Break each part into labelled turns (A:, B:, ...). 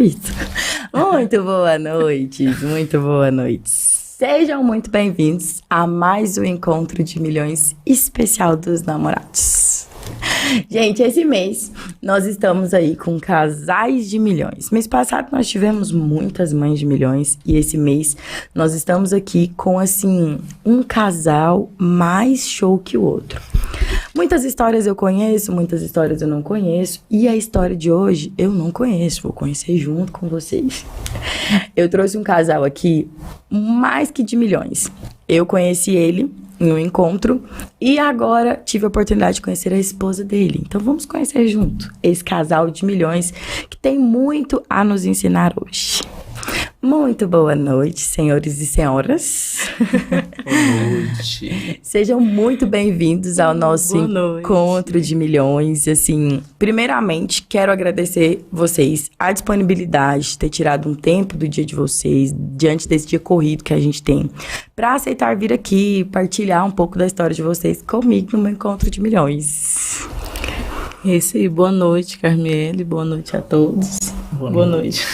A: isso. Muito boa noite, muito boa noite. Sejam muito bem-vindos a mais um Encontro de Milhões especial dos namorados. Gente, esse mês nós estamos aí com casais de milhões. Mês passado nós tivemos muitas mães de milhões e esse mês nós estamos aqui com, assim, um casal mais show que o outro. Muitas histórias eu conheço, muitas histórias eu não conheço. E a história de hoje eu não conheço, vou conhecer junto com vocês. Eu trouxe um casal aqui mais que de milhões. Eu conheci ele em um encontro e agora tive a oportunidade de conhecer a esposa dele. Então vamos conhecer junto esse casal de milhões que tem muito a nos ensinar hoje. Muito boa noite, senhores e senhoras.
B: Boa noite.
A: Sejam muito bem-vindos ao nosso Encontro de Milhões. Assim, primeiramente, quero agradecer vocês a disponibilidade de ter tirado um tempo do dia de vocês, diante desse dia corrido que a gente tem, para aceitar vir aqui partilhar um pouco da história de vocês comigo no meu Encontro de Milhões.
C: Boa noite, Carmiele. Boa noite a todos. Boa noite.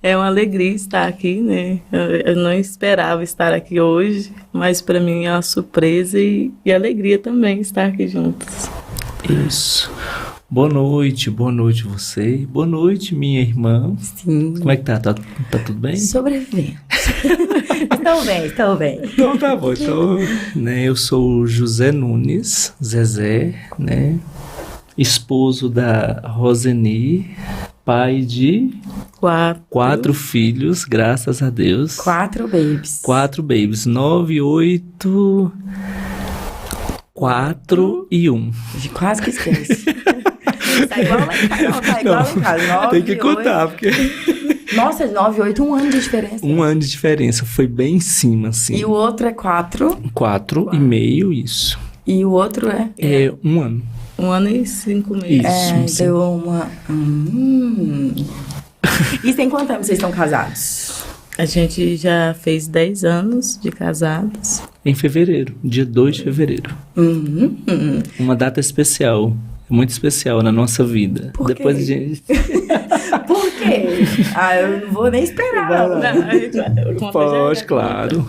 C: É uma alegria estar aqui, né? Eu não esperava estar aqui hoje, mas para mim é uma surpresa e alegria também estar aqui juntos.
B: Isso. Boa noite você. Boa noite, minha irmã.
A: Sim.
B: Como é que tá? Tá tudo bem?
A: Sobrevivendo. Estou bem.
B: Então tá bom. Então, né, eu sou o José Nunes, Zezé, né? Esposo da Roseni, pai de 4 filhos, graças a Deus.
A: 4 babies.
B: 4 babies. 9, 8, 4 e 1.
A: Quase que esquece. Tá igual lá em casa. Não, tá igual lá em casa. 9,
B: tem que contar,
A: 8.
B: porque...
A: Nossa, 9, 8, 1 ano de diferença.
B: 1 ano de diferença, foi bem em cima, assim.
A: E o outro é 4?
B: 4 e meio, isso.
A: E o outro é?
B: É 1 ano.
C: 1 ano e 5 meses.
B: Isso.
A: Deu uma... E tem quanto tempo vocês estão casados?
C: A gente já fez 10 anos de casados.
B: Em fevereiro, dia 2 de fevereiro. Uma data especial, muito especial na nossa vida.
A: Por quê?
B: Depois a gente...
A: Por quê? Eu não vou nem esperar.
B: Pode, claro.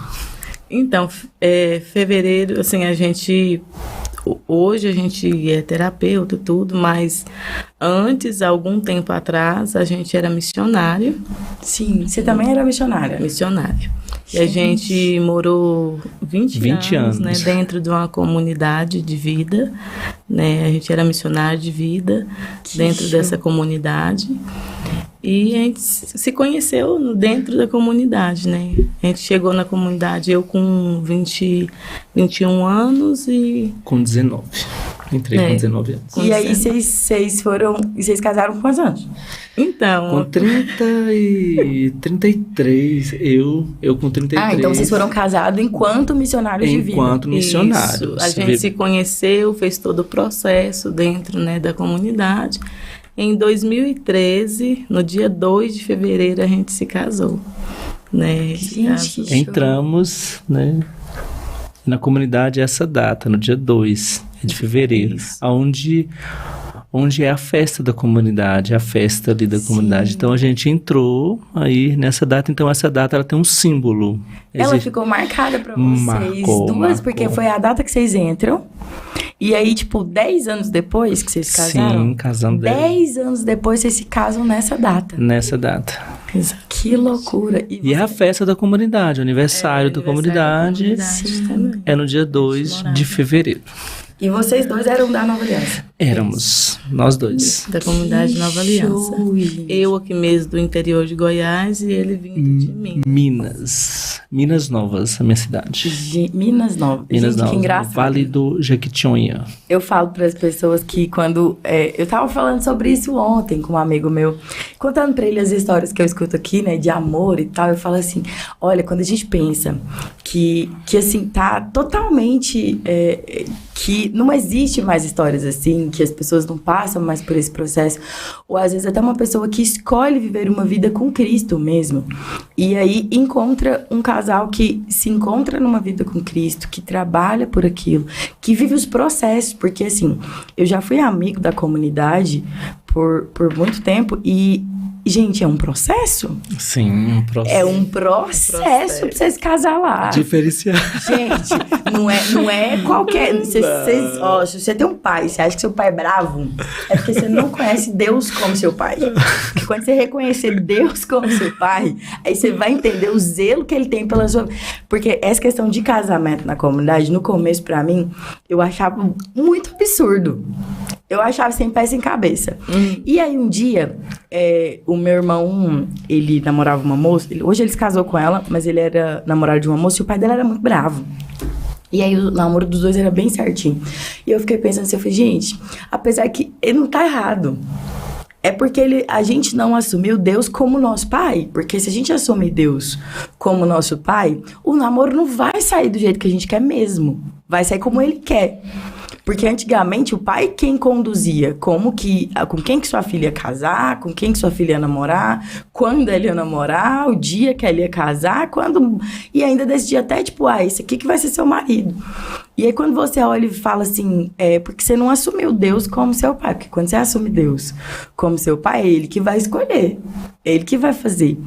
C: Então, fevereiro, assim, hoje a gente é terapeuta e tudo, mas antes, algum tempo atrás, a gente era missionário.
A: Sim, você também era missionária?
C: Missionária. E a gente morou 20 anos, né, dentro de uma comunidade de vida, né? A gente era missionário de vida dentro dessa comunidade. E a gente se conheceu dentro da comunidade, né? A gente chegou na comunidade, eu com 21 anos e...
B: Com 19. Entrei com 19 anos.
A: E aí vocês casaram com quantos anos?
C: Então...
B: Com 30 e 33, eu com 33.
A: Então vocês foram casados enquanto missionários de vida.
B: Enquanto missionários.
C: Isso. A gente se conheceu, fez todo o processo dentro, né, da comunidade. Em 2013, no dia 2 de fevereiro, a gente se casou, né?
A: Gente,
B: entramos, né, na comunidade essa data, no dia 2 de fevereiro, onde é a festa da comunidade, a festa ali da comunidade. Então a gente entrou aí nessa data, então essa data ela tem um símbolo.
A: Ela ficou marcada pra vocês duas, porque foi a data que vocês entram. E aí, 10 anos depois que vocês casaram?
B: Sim, casamos
A: 10 anos depois vocês se casam nessa data.
B: Nessa data.
A: Exato. Que loucura.
B: E é a festa da comunidade, o aniversário da comunidade.
A: Sim.
B: É no dia 2 de fevereiro.
A: E vocês dois eram da Nova Aliança?
B: Éramos, nós dois.
C: Da comunidade Nova Aliança. Eu aqui mesmo do interior de Goiás e ele vindo de Minas.
B: Minas Novas, a minha cidade.
A: Minas Novas.
B: Minas
A: Gente,
B: Novas,
A: que engraçado.
B: Vale do Jequitinhonha.
A: Eu falo para as pessoas que quando... eu tava falando sobre isso ontem com um amigo meu, contando para ele as histórias que eu escuto aqui, né, de amor e tal. Eu falo assim, olha, quando a gente pensa que assim, tá totalmente... que não existe mais histórias assim assim, que as pessoas não passam mais por esse processo, ou às vezes até uma pessoa que escolhe viver uma vida com Cristo mesmo, e aí encontra um casal que se encontra numa vida com Cristo, que trabalha por aquilo, que vive os processos, porque assim, eu já fui amigo da comunidade por muito tempo e, gente, é um processo?
B: Sim, um processo.
A: É um processo pra você se casar lá.
B: Diferenciar.
A: Gente, não é qualquer... Se você tem um pai, você acha que seu pai é bravo, é porque você não conhece Deus como seu pai. Porque quando você reconhecer Deus como seu pai, aí você vai entender o zelo que ele tem pela sua... Porque essa questão de casamento na comunidade, no começo, pra mim, eu achava muito absurdo. Eu achava sem pé, sem cabeça. E aí, um dia, o meu irmão, ele namorava uma moça. Hoje ele se casou com ela, mas ele era namorado de uma moça e o pai dela era muito bravo. E aí, o namoro dos dois era bem certinho. E eu fiquei pensando assim, eu falei, gente, apesar que ele não tá errado. É porque a gente não assumiu Deus como nosso pai. Porque se a gente assume Deus como nosso pai, o namoro não vai sair do jeito que a gente quer mesmo. Vai sair como ele quer. Porque antigamente o pai quem conduzia com quem que sua filha ia casar, com quem que sua filha ia namorar, quando ela ia namorar, o dia que ela ia casar, e ainda decidia até tipo, esse aqui que vai ser seu marido. E aí quando você olha e fala assim, porque você não assumiu Deus como seu pai, porque quando você assume Deus como seu pai, é ele que vai escolher, é ele que vai fazer.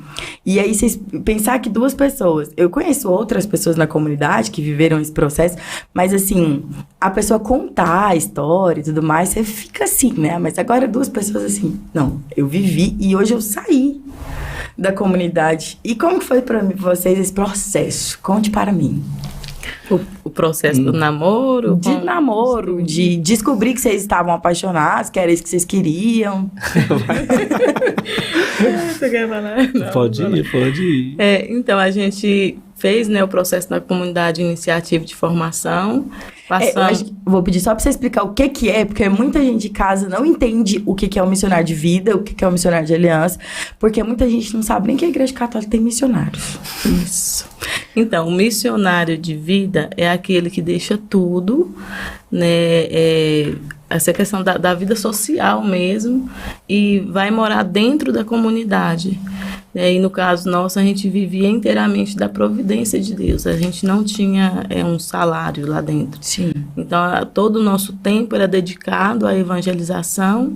A: E aí vocês pensar que duas pessoas, eu conheço outras pessoas na comunidade que viveram esse processo, mas assim, a pessoa contar a história e tudo mais, você fica assim, né? Mas agora duas pessoas assim, não, eu vivi e hoje eu saí da comunidade. E como que foi para vocês esse processo? Conte para mim.
C: O processo do namoro?
A: Namoro, de descobrir que vocês estavam apaixonados, que era isso que vocês queriam.
C: Você quer falar? Não,
B: pode ir.
C: Então, a gente fez, né, o processo na comunidade iniciativa de formação.
A: Eu acho que vou pedir só para você explicar o que é, porque muita gente de casa não entende o que é um missionário de vida, o que é um missionário de aliança, porque muita gente não sabe nem que a Igreja Católica tem missionários.
C: Isso. Então, o missionário de vida é aquele que deixa tudo, né, essa questão da vida social mesmo, e vai morar dentro da comunidade. E no caso nosso, a gente vivia inteiramente da providência de Deus. A gente não tinha um salário lá dentro.
A: Sim.
C: Então, todo o nosso tempo era dedicado à evangelização,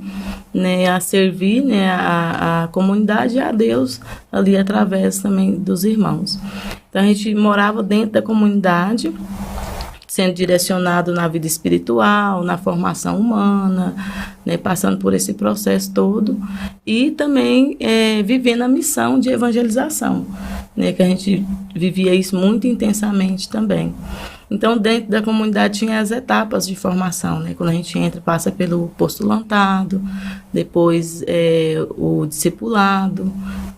C: né, a servir, né, a comunidade e a Deus ali através também dos irmãos. Então, a gente morava dentro da comunidade, sendo direcionado na vida espiritual, na formação humana, né, passando por esse processo todo, e também vivendo a missão de evangelização, né, que a gente vivia isso muito intensamente também. Então, dentro da comunidade tinha as etapas de formação, né? Quando a gente entra, passa pelo postulantado, depois o discipulado,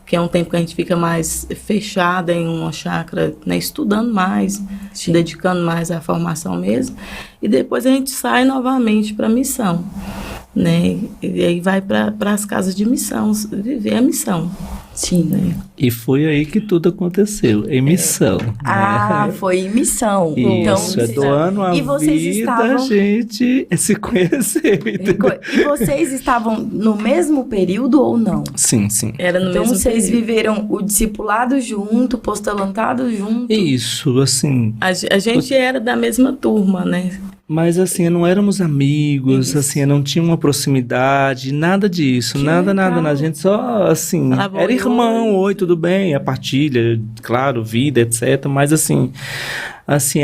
C: que é um tempo que a gente fica mais fechada em uma chácara, né? Estudando mais, se dedicando mais à formação mesmo. E depois a gente sai novamente para a missão, né? E aí vai para as casas de missão, viver a missão.
A: Sim.
C: Né?
B: E foi aí que tudo aconteceu, em missão.
A: Ah, foi em missão.
B: Isso,
A: então,
B: doando a vida, a gente se conheceu.
A: E vocês estavam no mesmo período ou não?
B: Sim, sim.
C: Era no
A: então
C: mesmo
A: vocês
C: período.
A: Viveram o discipulado junto, o postulantado junto?
B: Isso, assim...
C: A gente era da mesma turma, né?
B: Mas assim, não éramos amigos,
A: Isso.
B: assim, não tinha uma proximidade, nada disso,
A: Que
B: nada. A gente só, assim,
C: falava
B: era
C: oi,
B: irmão, oi, tudo bem, a partilha, claro, vida, etc. Mas assim,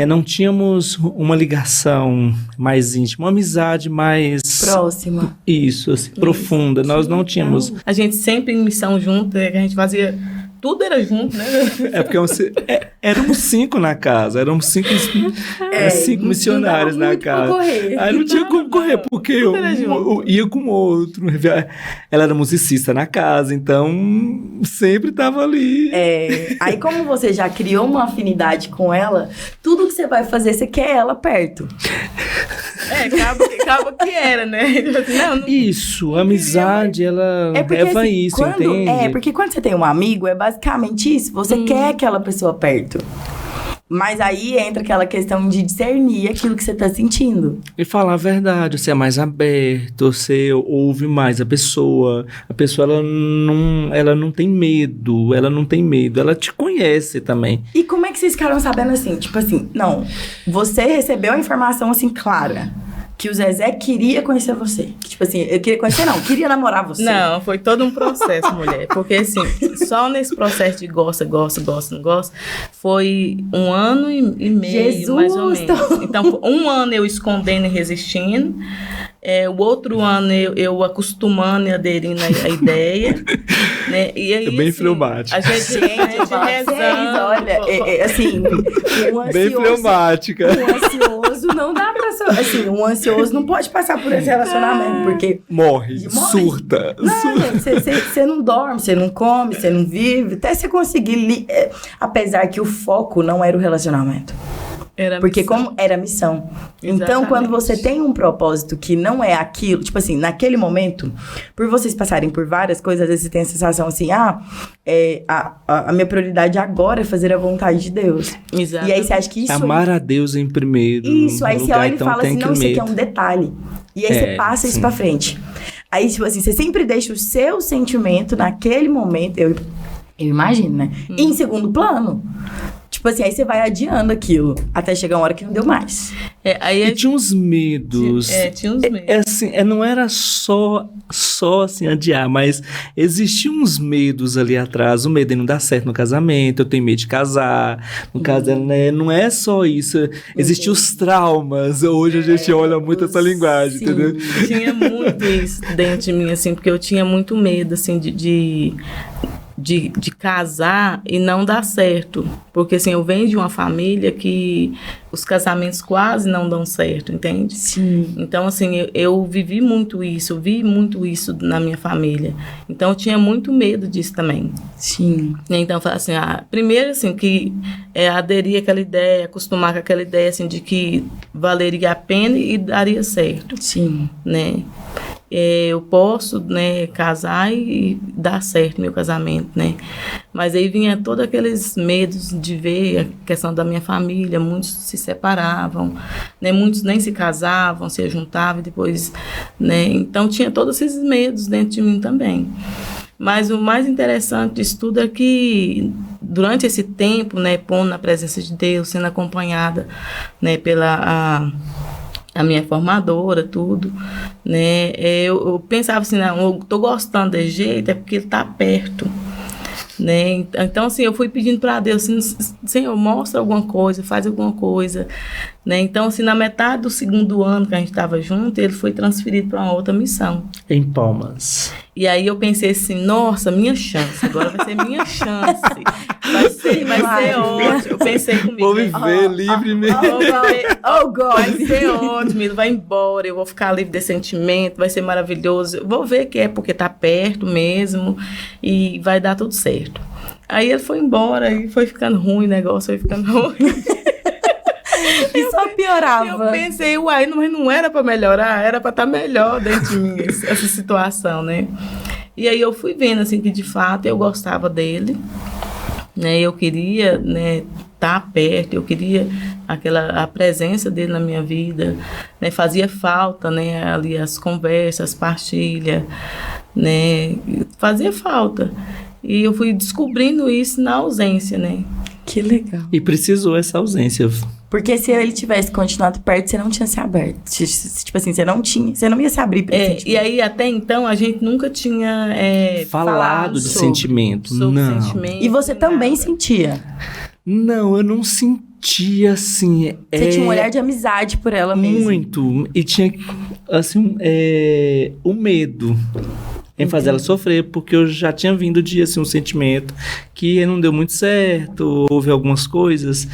B: não tínhamos uma ligação mais íntima, uma amizade mais...
A: Próxima.
B: Isso, assim, profunda, nós não tínhamos...
C: A gente sempre em missão junto, a gente fazia... Tudo era junto, né?
B: É porque éramos 5 na casa, éramos cinco missionários na casa. Aí não tinha como correr, porque eu ia com o outro. Ela era musicista na casa, então sempre estava ali.
A: Aí como você já criou uma afinidade com ela, tudo que você vai fazer, você quer ela perto.
C: Acaba que era, né? Não
B: isso, a amizade, ela leva
A: assim,
B: isso, entende?
A: Porque quando você tem um amigo, é basicamente isso. Você quer aquela pessoa perto. Mas aí entra aquela questão de discernir aquilo que você tá sentindo.
B: E falar a verdade, você é mais aberto, você ouve mais a pessoa ela não tem medo, ela te conhece também.
A: E como é que vocês ficaram sabendo assim, tipo assim, não, você recebeu a informação assim clara, que o Zezé queria conhecer você. Tipo assim, eu queria conhecer não, queria namorar você.
C: Não, foi todo um processo, mulher. Porque assim, só nesse processo de gosta, não gosta, foi 1 ano e meio,
A: Jesus,
C: mais ou menos. Então, 1 ano eu escondendo e resistindo. O outro ano eu acostumando e aderindo à ideia. Né? E aí,
B: é bem
C: assim,
B: fleumática.
C: A gente rezando.
A: Olha, assim, um ansioso,
B: bem fleumática.
A: Um ansioso não dá pra... Assim, um ansioso não pode passar por esse relacionamento, porque...
B: Morre. Surta.
A: Não, você não dorme, você não come, você não vive, até você conseguir... Apesar que o foco não era o relacionamento. Porque como era missão. Exatamente. Então, quando você tem um propósito que não é aquilo, tipo assim, naquele momento, por vocês passarem por várias coisas, às vezes você tem a sensação assim, a minha prioridade agora é fazer a vontade de Deus.
C: Exatamente.
A: E aí você acha que isso...
B: Amar a Deus em primeiro
A: Isso, aí
B: lugar,
A: você olha e
B: então
A: fala assim, não, isso aqui é um detalhe. E aí você passa isso pra frente. Aí, tipo assim, você sempre deixa o seu sentimento naquele momento, eu imagino, né? Em segundo plano. Tipo assim, aí você vai adiando aquilo, até chegar uma hora que não deu mais.
B: E tinha uns medos.
C: Tinha uns medos.
B: Assim, não era só assim, adiar, mas existiam uns medos ali atrás. O medo de não dar certo no casamento, eu tenho medo de casar. No caso, né, não é só isso. Existiam os traumas. Hoje a gente olha muito essa linguagem, entendeu?
C: Tinha muito isso dentro de mim, assim, porque eu tinha muito medo, assim, de casar e não dar certo. Porque, assim, eu venho de uma família que os casamentos quase não dão certo, entende?
A: Sim.
C: Então, assim, eu vi muito isso na minha família. Então, eu tinha muito medo disso também.
A: Sim.
C: Então, eu falei assim, primeiro, assim, que aderir àquela ideia, acostumar com aquela ideia, assim, de que valeria a pena e daria certo.
A: Sim.
C: Né? Eu posso, né, casar e dar certo meu casamento, né? Mas aí vinha todos aqueles medos de ver a questão da minha família, muitos se separavam, né? Muitos nem se casavam, se juntavam e depois, né? Então tinha todos esses medos dentro de mim também. Mas o mais interessante disso tudo é que durante esse tempo, né, pondo na presença de Deus, sendo acompanhada, né, pela a minha formadora, tudo, né? Eu pensava assim, não, eu tô gostando desse jeito, é porque ele tá perto, né? Então, assim, eu fui pedindo para Deus, assim, Senhor, mostra alguma coisa, faz alguma coisa, né? Então, assim, na metade do 2º ano que a gente estava junto, ele foi transferido para uma outra missão.
B: Em Palmas.
C: E aí eu pensei assim, nossa, minha chance, agora vai ser minha chance. Vai ser ótimo. Eu pensei comigo.
B: Vou viver livremente.
C: Vai ser ótimo, ele vai embora, eu vou ficar livre desse sentimento, vai ser maravilhoso. Eu vou ver que é porque tá perto mesmo e vai dar tudo certo. Aí ele foi embora e foi ficando ruim o negócio, foi ficando ruim.
A: E só piorava.
C: Eu pensei, mas não era para melhorar, era para estar melhor dentro de mim essa situação, né? E aí eu fui vendo, assim, que de fato eu gostava dele, né? Eu queria, né, estar perto, eu queria a presença dele na minha vida, né? Fazia falta, né, ali as conversas, as partilhas, né? Fazia falta. E eu fui descobrindo isso na ausência, né?
A: Que legal.
B: E precisou essa ausência.
A: Porque se ele tivesse continuado perto, você não tinha se aberto. Tipo assim, você não ia se abrir pra esse
C: E aí, até então, a gente nunca tinha
B: falado de sentimento. Não.
C: Sentimento.
A: E você também sentia?
B: Não, eu não sentia assim.
A: Você tinha um olhar de amizade por ela mesmo.
B: Muito. E tinha, assim, o medo em fazer ela sofrer, porque eu já tinha vindo de, assim, um sentimento que não deu muito certo, houve algumas coisas,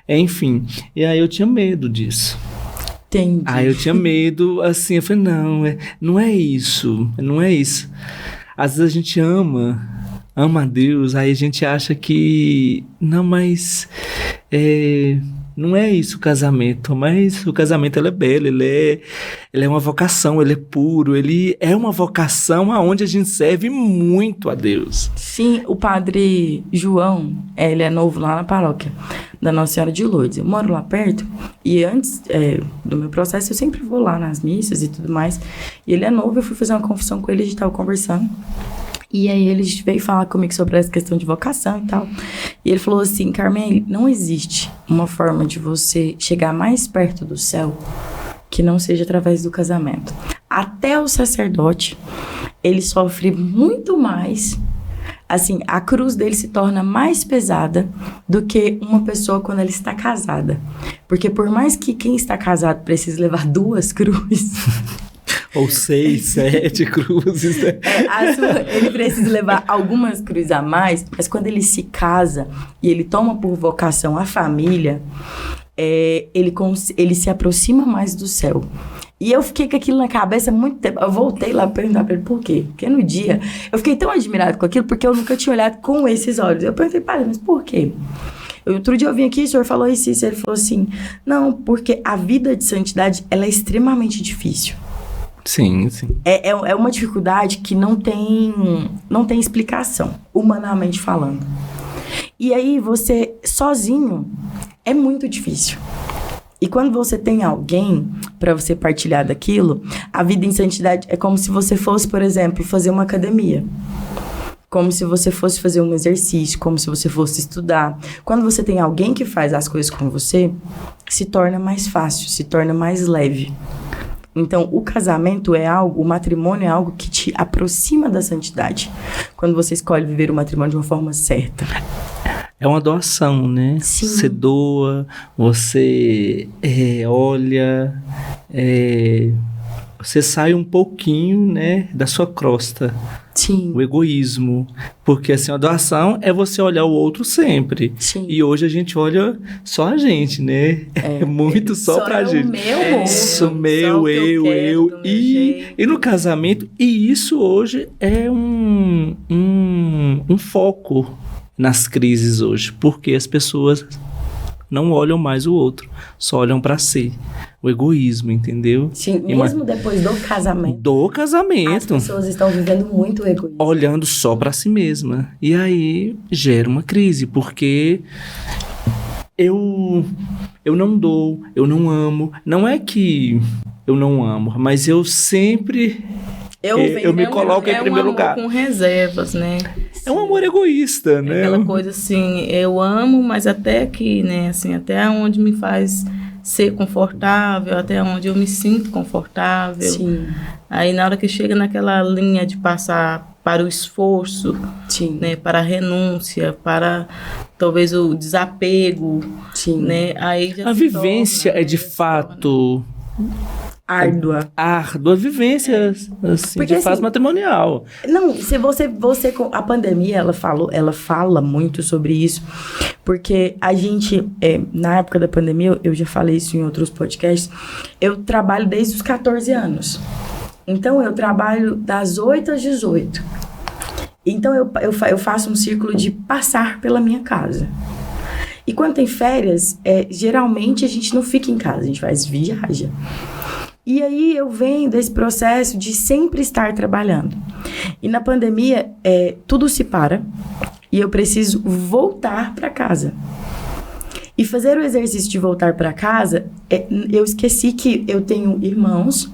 B: enfim. E aí eu tinha medo disso.
A: Entendi.
B: Aí eu tinha medo, assim, eu falei, não é isso. Às vezes a gente ama a Deus, aí a gente acha que, não, mas Não é isso o casamento, mas o casamento ele é belo, ele é uma vocação, ele é puro, ele é uma vocação aonde a gente serve muito a Deus.
A: Sim, o padre João, ele é novo lá na paróquia da Nossa Senhora de Lourdes. Eu moro lá perto e antes do meu processo eu sempre vou lá nas missas e tudo mais. E ele é novo, eu fui fazer uma confissão com ele, a gente tava conversando. E aí ele veio falar comigo sobre essa questão de vocação e tal. E ele falou assim, Carmen, não existe uma forma de você chegar mais perto do céu que não seja através do casamento. Até o sacerdote, ele sofre muito mais. Assim, a cruz dele se torna mais pesada do que uma pessoa quando ela está casada. Porque por mais que quem está casado precise levar 2 cruzes...
B: Ou 6, 7 cruzes. Né?
A: Ele precisa levar algumas cruzes a mais, mas quando ele se casa e ele toma por vocação a família, ele se aproxima mais do céu. E eu fiquei com aquilo na cabeça há muito tempo. Eu voltei lá pra perguntar pra ele por quê. Porque no dia, eu fiquei tão admirado com aquilo, porque eu nunca tinha olhado com esses olhos. Eu perguntei, padre, mas por quê? Outro dia eu vim aqui, o senhor falou isso, ele falou assim, não, porque a vida de santidade, ela é extremamente difícil.
B: Sim, sim.
A: É uma dificuldade que não tem explicação, humanamente falando. E aí, você sozinho é muito difícil. E quando você tem alguém para você partilhar daquilo, a vida em santidade é como se você fosse, por exemplo, fazer uma academia. Como se você fosse fazer um exercício, como se você fosse estudar. Quando você tem alguém que faz as coisas com você, se torna mais fácil, se torna mais leve. Então, o casamento o matrimônio é algo que te aproxima da santidade. Quando você escolhe viver o matrimônio de uma forma certa.
B: É uma doação, né?
A: Sim.
B: Você doa, você olha, você sai um pouquinho, né, da sua crosta.
A: Sim.
B: O egoísmo. Porque, assim, a doação é você olhar o outro sempre.
A: Sim.
B: E hoje a gente olha só a gente, né? É muito só pra gente.
A: O meu
B: Isso, meu, eu. E no casamento, e isso hoje é um foco nas crises hoje. Porque as pessoas não olham mais o outro, só olham pra si. O egoísmo, entendeu?
A: Sim, mesmo depois do casamento.
B: Do casamento.
A: As pessoas estão vivendo muito o egoísmo.
B: Olhando só pra si mesma. E aí gera uma crise, porque eu não dou, eu não amo. Não é que eu não amo, mas eu sempre... Eu me coloco em primeiro lugar.
C: É um amor com reservas, né?
B: É um amor egoísta, né?
C: Aquela coisa assim, eu amo, mas até aqui, né? Assim, até onde me faz ser confortável, até onde eu me sinto confortável.
A: Sim.
C: Aí na hora que chega naquela linha de passar para o esforço,
A: sim,
C: né? Para a renúncia, para talvez o desapego,
A: sim,
C: né? Aí já
B: a vivência torna, é de fato...
A: Árdua.
B: Árdua vivência, assim, porque, de fase matrimonial.
A: Não, se você a pandemia, ela fala muito sobre isso, porque a gente, na época da pandemia, eu já falei isso em outros podcasts, eu trabalho desde os 14 anos. Então, eu trabalho das 8 às 18. Então, eu faço um círculo de passar pela minha casa. E quando tem férias, geralmente a gente não fica em casa, a gente viaja. E aí eu venho desse processo de sempre estar trabalhando. E na pandemia, tudo se para e eu preciso voltar para casa. E fazer o exercício de voltar para casa, eu esqueci que eu tenho irmãos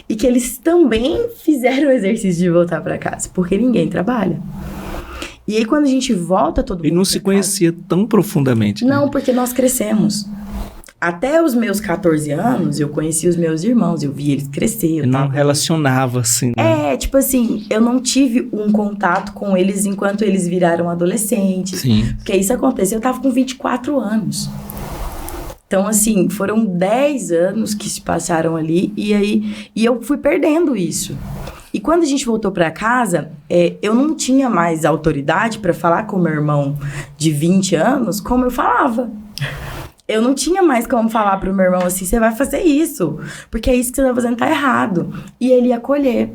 A: e que eles também fizeram o exercício de voltar para casa, porque ninguém trabalha. E aí quando a gente volta todo mundo...
B: E não se conhecia tão profundamente.
A: Não, porque nós crescemos. Até os meus 14 anos, eu conheci os meus irmãos, eu vi eles crescer.
B: Eu não relacionava, assim, né?
A: Tipo assim, eu não tive um contato com eles enquanto eles viraram adolescentes.
B: Sim.
A: Porque isso aconteceu, eu tava com 24 anos. Então, assim, foram 10 anos que se passaram ali, e eu fui perdendo isso. E quando a gente voltou para casa, eu não tinha mais autoridade para falar com meu irmão de 20 anos como eu falava. Eu não tinha mais como falar pro meu irmão assim, você vai fazer isso, porque é isso que você tá fazendo, tá errado. E ele ia acolher.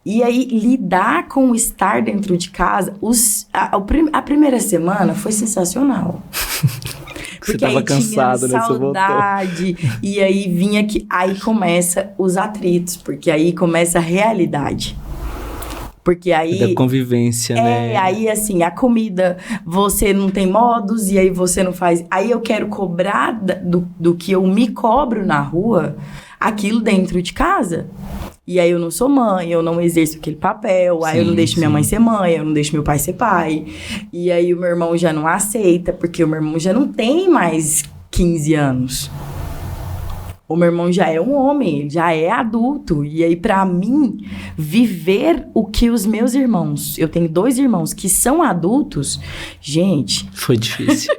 A: E aí, lidar com o estar dentro de casa, a primeira semana foi sensacional.
B: Você tava cansado, né?
A: Saudade. E aí vinha que... Aí começa os atritos, porque aí começa a realidade. Porque aí...
B: Da convivência, né?
A: Aí assim, a comida, você não tem modos, e aí você não faz... Aí eu quero cobrar do que eu me cobro na rua, aquilo dentro de casa. E aí eu não sou mãe, eu não exerço aquele papel, aí eu não deixo minha mãe ser mãe, eu não deixo meu pai ser pai. E aí o meu irmão já não aceita, porque o meu irmão já não tem mais 15 anos. O meu irmão já é um homem, ele já é adulto. E aí, pra mim, viver o que os meus irmãos... Eu tenho 2 irmãos que são adultos. Gente...
B: Foi difícil.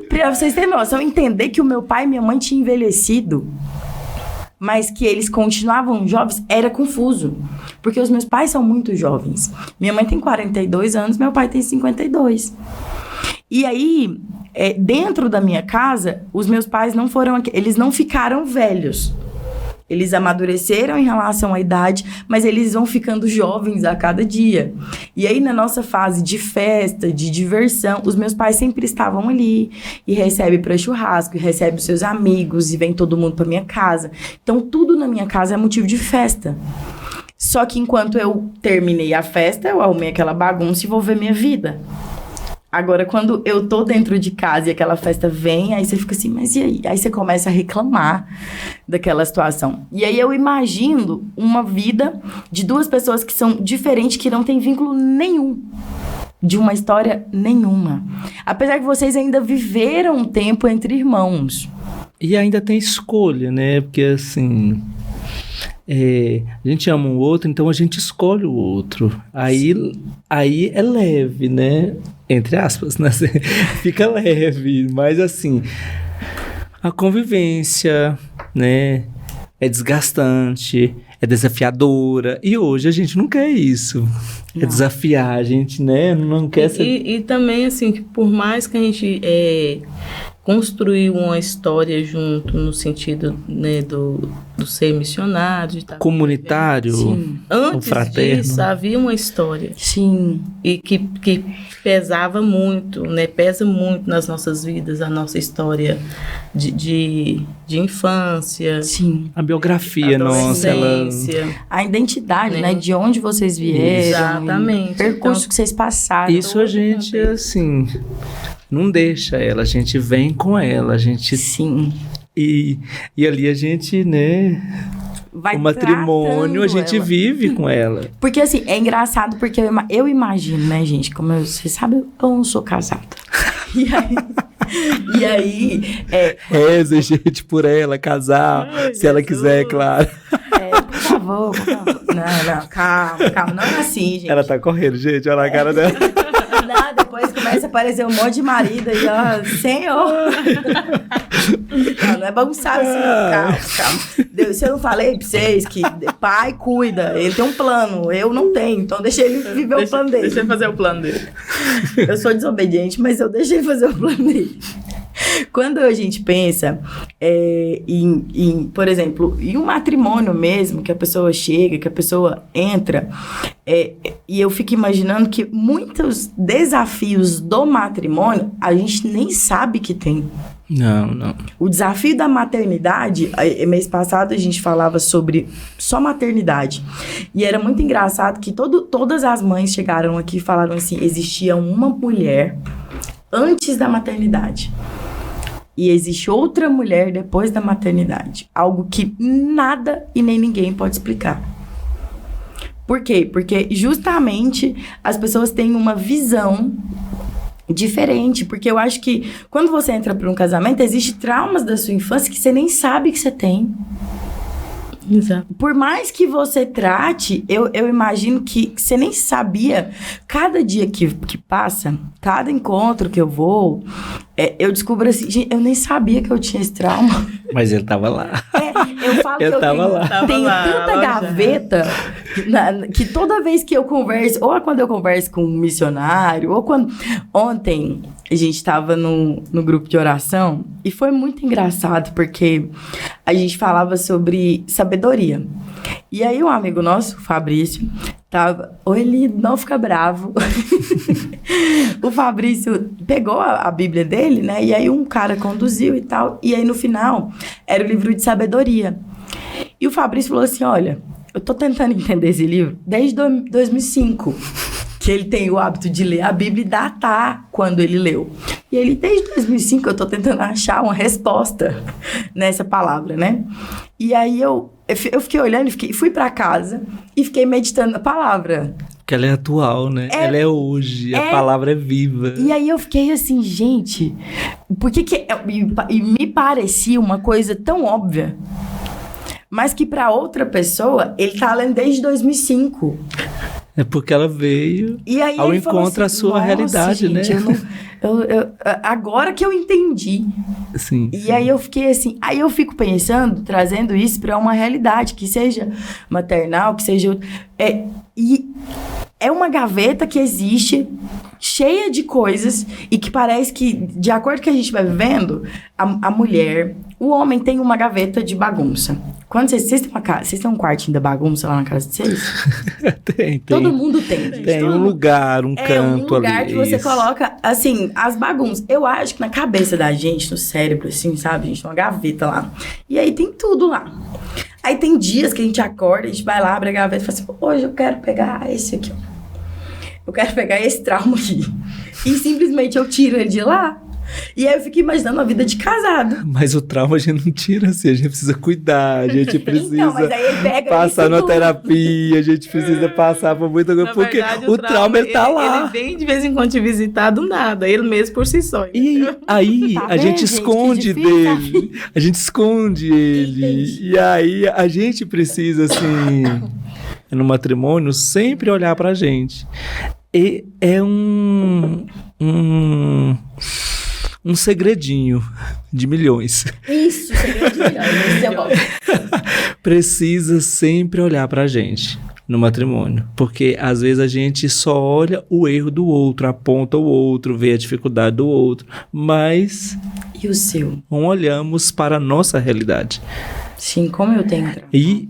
A: Pra vocês terem noção, entender que o meu pai e minha mãe tinham envelhecido, mas que eles continuavam jovens, era confuso. Porque os meus pais são muito jovens. Minha mãe tem 42 anos, meu pai tem 52. E aí... dentro da minha casa, os meus pais eles não ficaram velhos. Eles amadureceram em relação à idade, mas eles vão ficando jovens a cada dia. E aí, na nossa fase de festa, de diversão, os meus pais sempre estavam ali. E recebe para churrasco, e recebe os seus amigos, e vem todo mundo para minha casa. Então, tudo na minha casa é motivo de festa. Só que enquanto eu terminei a festa, eu arrumei aquela bagunça e vou ver minha vida. Agora, quando eu tô dentro de casa e aquela festa vem, aí você fica assim, mas e aí? Aí você começa a reclamar daquela situação. E aí eu imagino uma vida de 2 pessoas que são diferentes, que não tem vínculo nenhum, de uma história nenhuma. Apesar que vocês ainda viveram um tempo entre irmãos.
B: E ainda tem escolha, né? Porque assim... a gente ama um outro, então a gente escolhe o outro. Aí é leve, né? Entre aspas, né? Fica leve, mas assim, a convivência, né? É desgastante, é desafiadora. E hoje a gente não quer isso. Não. É desafiar, a gente, né? Não quer ser...
C: E também, assim, que por mais que a gente construir uma história junto, no sentido, né, do ser missionário, de estar
B: comunitário,
C: sim. Antes
B: fraterno.
C: disso, havia uma história.
A: Sim.
C: E que pesava muito, né? Pesa muito nas nossas vidas, a nossa história de infância.
A: Sim.
B: A biografia nossa,
A: a identidade, né? De onde vocês vieram.
C: Exatamente.
A: O percurso então, que vocês passaram.
B: Isso a gente, assim... Não deixa ela, a gente vem com ela, a gente...
A: Sim.
B: E ali a gente, né...
A: Vai
B: o matrimônio, a gente vive com ela.
A: Porque, assim, é engraçado, porque eu imagino, né, gente? Como você sabe, eu não sou casada. E aí...
B: Reza, gente, por ela, casar, se Jesus. Ela quiser, claro.
A: Por favor. Não, calma. Não é assim, gente.
B: Ela tá correndo, gente, olha a cara dela.
A: Não, depois começa a aparecer um monte de marido aí, ó. Senhor! Não é bagunçado assim, calma. Deus, se eu não falei pra vocês que pai cuida, ele tem um plano, eu não tenho, então deixa ele viver o plano dele.
C: Deixa ele fazer o plano dele.
A: Eu sou desobediente, mas eu deixei ele fazer o plano dele. Quando a gente pensa por exemplo, em um matrimônio mesmo, que a pessoa chega, que a pessoa entra, e eu fico imaginando que muitos desafios do matrimônio a gente nem sabe que tem.
B: Não.
A: O desafio da maternidade, mês passado a gente falava sobre só maternidade. E era muito engraçado que todas as mães chegaram aqui e falaram assim, existia uma mulher antes da maternidade. E existe outra mulher depois da maternidade. Algo que nada e nem ninguém pode explicar. Por quê? Porque justamente as pessoas têm uma visão diferente. Porque eu acho que quando você entra para um casamento, existem traumas da sua infância que você nem sabe que você tem.
C: Exato.
A: Por mais que você trate, eu imagino que você nem sabia. Cada dia que passa, cada encontro que eu vou, eu descubro assim, gente, eu nem sabia que eu tinha esse trauma.
B: Mas ele tava lá.
A: Eu falo eu que eu tenho tanta gaveta que toda vez que eu converso, ou quando eu converso com um missionário, ou quando... Ontem a gente estava no grupo de oração e foi muito engraçado porque a gente falava sobre sabedoria. E aí um amigo nosso, o Fabrício, tava... Ô, Eli, não fica bravo. o Fabrício pegou a Bíblia dele, né? E aí um cara conduziu e tal. E aí no final era o livro de sabedoria. E o Fabrício falou assim, olha, eu tô tentando entender esse livro desde 2005. Que ele tem o hábito de ler a Bíblia e datar quando ele leu. E ele, desde 2005, eu tô tentando achar uma resposta nessa palavra, né? E aí eu fiquei olhando, fui pra casa e fiquei meditando na palavra.
B: Porque ela é atual, né? Ela é hoje, a palavra é viva.
A: E aí eu fiquei assim, gente, por que e me parecia uma coisa tão óbvia, mas que pra outra pessoa, ele tá lendo desde 2005.
B: É porque ela veio ao encontro da sua realidade, gente, né?
A: Agora que eu entendi.
B: Sim.
A: E aí eu fiquei assim, aí eu fico pensando, trazendo isso para uma realidade, que seja maternal, que seja... E é uma gaveta que existe, cheia de coisas, e que parece que, de acordo com que a gente vai vivendo, a mulher... O homem tem uma gaveta de bagunça. Quando vocês têm um quartinho da bagunça lá na casa de vocês?
B: Tem.
A: Todo mundo tem.
B: Tem um lugar, um canto ali.
A: É um lugar que você coloca, assim, as bagunças. Eu acho que na cabeça da gente, no cérebro, assim, sabe? A gente tem uma gaveta lá. E aí tem tudo lá. Aí tem dias que a gente acorda, a gente vai lá, abre a gaveta e fala assim, hoje eu quero pegar esse aqui, ó. Eu quero pegar esse trauma aqui. E simplesmente eu tiro ele de lá. E aí eu fico imaginando a vida de casado.
B: Mas o trauma a gente não tira assim, a gente precisa cuidar, a gente precisa
A: então, mas aí ele pega
B: passar na terapia, a gente precisa passar por muita coisa, porque verdade, o trauma ele tá lá.
C: Ele vem de vez em quando te visitar do nada, ele mesmo por si só.
B: E aí tá a gente esconde dele, a gente esconde ele. Entendi. E aí a gente precisa, assim, no matrimônio, sempre olhar pra gente. E é um segredinho de milhões.
A: Isso, segredinho de milhões, isso é bom.
B: Precisa sempre olhar pra gente no matrimônio. Porque às vezes a gente só olha o erro do outro, aponta o outro, vê a dificuldade do outro. Mas...
A: E o seu?
B: Não olhamos para a nossa realidade.
A: Sim, como eu tenho trabalhado.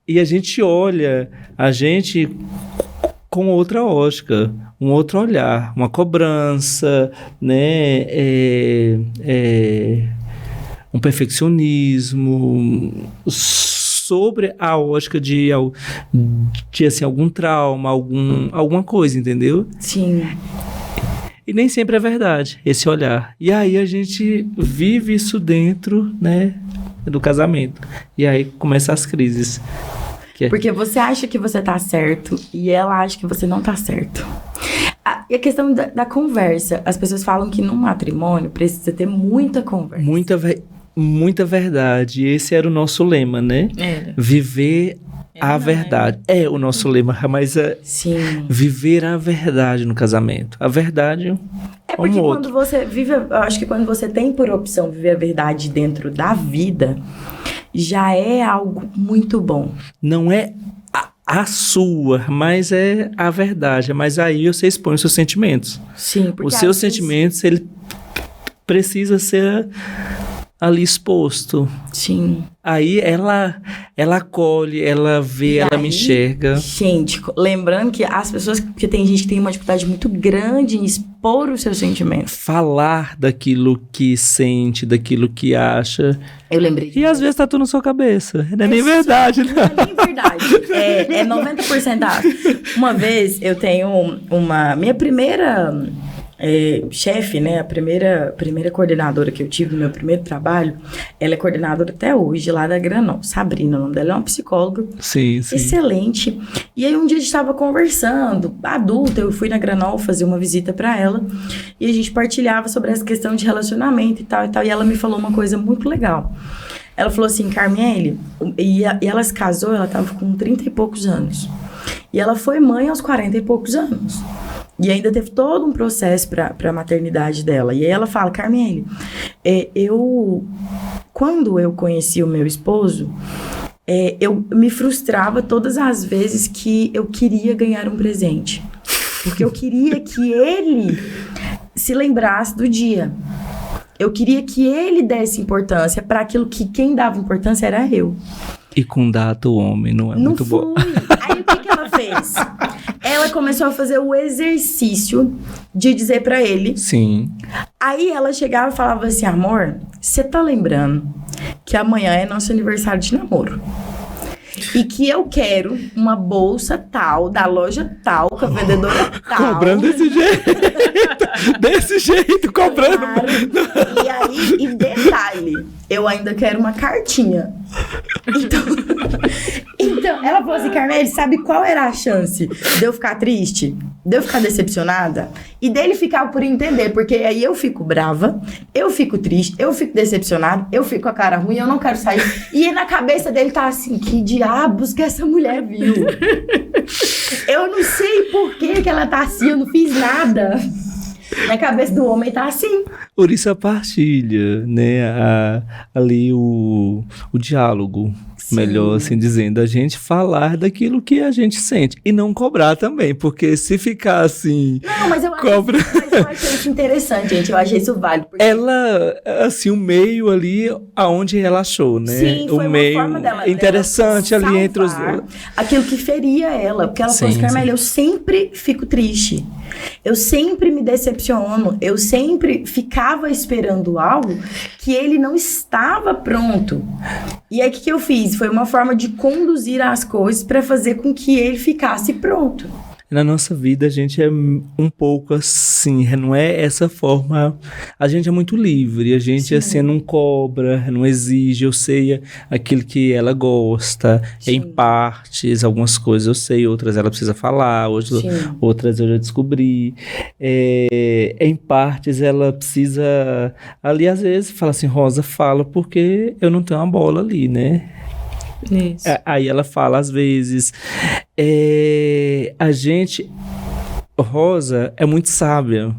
B: E a gente olha a gente com outra ótica, um outro olhar, uma cobrança, né? Um perfeccionismo sobre a ótica de assim, algum trauma, alguma coisa, entendeu?
A: Sim.
B: E nem sempre é verdade esse olhar. E aí a gente vive isso dentro, né, do casamento. E aí começam as crises.
A: Porque você acha que você tá certo e ela acha que você não tá certo. E a questão da conversa. As pessoas falam que num matrimônio precisa ter muita conversa.
B: Muita verdade. Esse era o nosso lema, né? Viver a verdade. É o nosso lema, mas
A: sim.
B: Viver a verdade no casamento. A verdade
A: é porque quando você vive... Eu acho que quando você tem por opção viver a verdade dentro da vida... já é algo muito bom.
B: Não é a sua, mas é a verdade. Mas aí você expõe os seus sentimentos.
A: Sim, porque
B: os seus sentimentos, ele precisa ser ali exposto.
A: Sim.
B: Aí ela acolhe, ela vê, ela me enxerga.
A: Gente, lembrando que as pessoas... Porque tem gente que tem uma dificuldade muito grande em expor os seus sentimentos.
B: Falar daquilo que sente, daquilo que acha.
A: Eu lembrei disso.
B: E às vezes tá tudo na sua cabeça. Não é nem verdade, né?
A: Não é nem verdade. É 90% da... Uma vez eu tenho minha primeira... chefe, né, a primeira coordenadora que eu tive no meu primeiro trabalho, ela é coordenadora até hoje lá da Granol, Sabrina, o nome dela é uma psicóloga,
B: sim.
A: Excelente. E aí um dia a gente estava conversando, adulta, eu fui na Granol fazer uma visita para ela e a gente partilhava sobre essa questão de relacionamento e tal, e ela me falou uma coisa muito legal. Ela falou assim, Carmiele, e ela se casou, ela estava com 30 e poucos anos, e ela foi mãe aos 40 e poucos anos. E ainda teve todo um processo para a maternidade dela. E aí ela fala, Carmiele, quando eu conheci o meu esposo, eu me frustrava todas as vezes que eu queria ganhar um presente. Porque eu queria que ele se lembrasse do dia. Eu queria que ele desse importância para aquilo que quem dava importância era eu.
B: E com data o homem não é muito bom.
A: Aí o que ela fez? Ela começou a fazer o exercício de dizer pra ele.
B: Sim.
A: Aí ela chegava e falava assim, amor, você tá lembrando que amanhã é nosso aniversário de namoro? E que eu quero uma bolsa tal, da loja tal, com a vendedora tal.
B: Cobrando desse jeito. Desse jeito, cobrando.
A: Claro. E aí, e detalhe, eu ainda quero uma cartinha. Então, ela falou assim, Carmele, sabe qual era a chance de eu ficar triste? De eu ficar decepcionada? E dele ficar por entender, porque aí eu fico brava, eu fico triste, eu fico decepcionada, eu fico com a cara ruim, eu não quero sair. E na cabeça dele tá assim, que diabos que essa mulher viu? Eu não sei por que ela tá assim, eu não fiz nada. Na cabeça do homem tá assim.
B: Por isso a partilha, né? Ali o diálogo. Sim. Melhor assim dizendo, a gente falar daquilo que a gente sente e não cobrar também, porque se ficar assim...
A: Não, mas eu achei isso interessante, gente, eu achei isso válido. Porque...
B: Ela, assim, o meio ali aonde relaxou, né?
A: Sim, foi
B: o meio
A: uma forma dela,
B: interessante
A: dela
B: ali entre os...
A: aquilo que feria ela, porque ela falou assim, Carmela, eu sempre fico triste, eu sempre me decepciono, eu sempre ficava esperando algo que ele não estava pronto. E aí, o que eu fiz? Foi uma forma de conduzir as coisas para fazer com que ele ficasse pronto.
B: Na nossa vida, a gente é um pouco assim, não é essa forma... A gente é muito livre, a gente assim, não cobra, não exige. Eu sei aquilo que ela gosta, em partes, algumas coisas eu sei, outras ela precisa falar, outras eu já descobri. Em partes ela precisa... Ali, às vezes, fala assim, Rosa, fala porque eu não tenho uma bola ali, né?
C: Isso.
B: Aí ela fala às vezes, a gente, Rosa é muito sábia,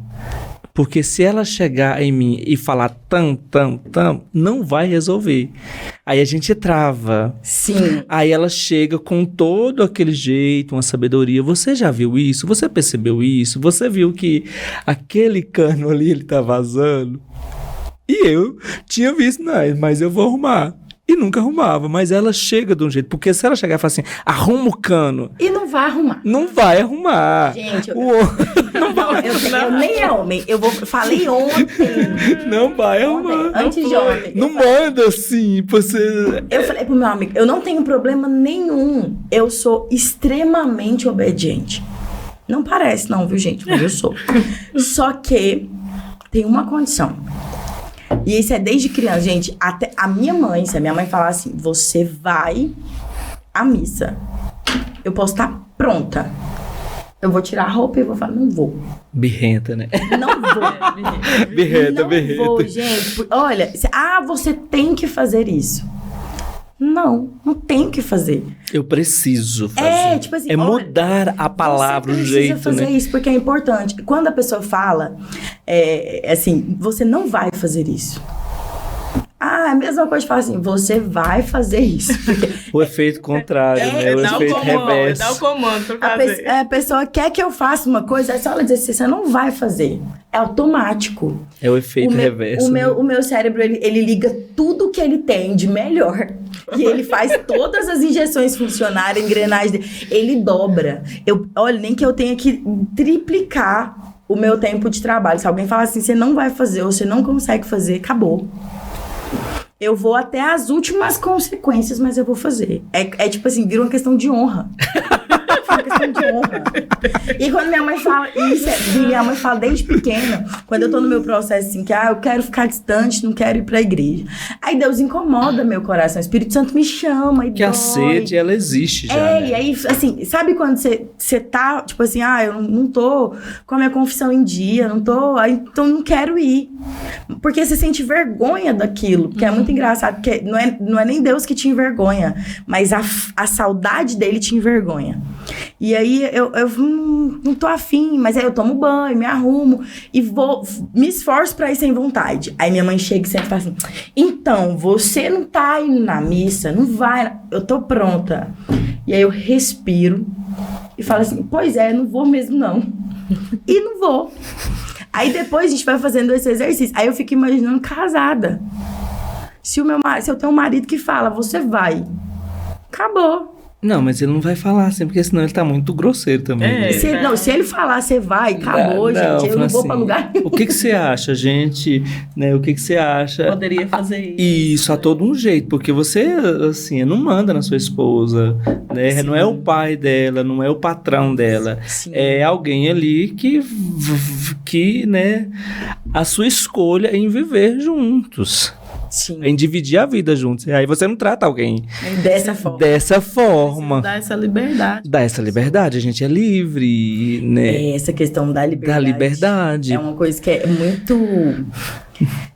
B: porque se ela chegar em mim e falar tam, não vai resolver. Aí a gente trava.
A: Sim.
B: Aí ela chega com todo aquele jeito, uma sabedoria. Você já viu isso? Você percebeu isso? Você viu que aquele cano ali, ele tá vazando? E eu tinha visto, não, mas eu vou arrumar. E nunca arrumava, mas ela chega de um jeito. Porque se ela chegar e falar assim, arruma o cano...
A: E não vai arrumar.
B: Não vai arrumar.
A: Gente, eu nem é homem. Falei ontem.
B: Não vai arrumar.
A: Antes de ontem.
B: Não manda assim, você...
A: Eu falei pro meu amigo, eu não tenho problema nenhum. Eu sou extremamente obediente. Não parece não, viu, gente? Mas eu sou. Só que tem uma condição. E isso é desde criança, gente. Até a minha mãe, se a minha mãe falar assim, você vai à missa. Eu posso estar pronta. Eu vou tirar a roupa e vou falar, não vou.
B: Birrenta, né?
A: Não vou.
B: Birrenta.
A: Não vou, gente. Olha, você tem que fazer isso. Não tenho que fazer.
B: Eu preciso fazer.
A: Tipo assim,
B: mudar a palavra, o jeito, né? Você
A: precisa fazer isso, porque é importante. Quando a pessoa fala, assim, você não vai fazer isso. É a mesma coisa de falar assim, você vai fazer isso.
B: O efeito contrário, né? O efeito reverso.
C: Dá o comando pra fazer.
A: A pessoa quer que eu faça uma coisa, é só ela dizer assim, você não vai fazer. É automático.
B: É o efeito reverso.
A: O meu cérebro, ele liga tudo que ele tem de melhor. E ele faz todas as injeções funcionarem, engrenagens dele. Ele dobra. Olha, nem que eu tenha que triplicar o meu tempo de trabalho. Se alguém falar assim, você não vai fazer, ou você não consegue fazer, acabou. Eu vou até as últimas consequências, mas eu vou fazer. É tipo assim, vira uma questão de honra. Uma questão de honra. E quando minha mãe fala isso, minha mãe fala desde pequena, quando eu tô no meu processo assim, que eu quero ficar distante, não quero ir pra igreja. Aí Deus incomoda meu coração, o Espírito Santo me chama e
B: que dói. A sede, ela existe já, né?
A: E aí, assim, sabe quando você tá, tipo assim, eu não tô com a minha confissão em dia, então não quero ir. Porque você sente vergonha daquilo, porque é muito engraçado, porque não é nem Deus que te envergonha, mas a saudade dele te envergonha. E aí eu não tô afim, mas aí eu tomo banho, me arrumo e me esforço pra ir sem vontade. Aí minha mãe chega e sempre fala assim, então, você não tá indo na missa, não vai, eu tô pronta. E aí eu respiro e falo assim, pois não vou mesmo não. E não vou. Aí depois a gente vai fazendo esse exercício. Aí eu fico imaginando casada. Se eu tenho um marido que fala, você vai. Acabou.
B: Não, mas ele não vai falar assim, porque senão ele tá muito grosseiro também.
A: Se ele falar, você vai, acabou, gente. Eu não vou pra lugar nenhum.
B: O que você acha, gente? Né? O que você acha?
C: Poderia fazer isso.
B: Isso, a todo um jeito, porque você, assim, não manda na sua esposa, né? Sim. Não é o pai dela, não é o patrão dela. Sim. É alguém ali que, né, a sua escolha é em viver juntos.
A: Sim.
B: Em dividir a vida juntos. E aí você não trata alguém dessa forma.
C: Dá essa liberdade.
B: Dá essa liberdade. A gente é livre, né?
A: Essa questão da liberdade.
B: Da liberdade.
A: É uma coisa que é muito...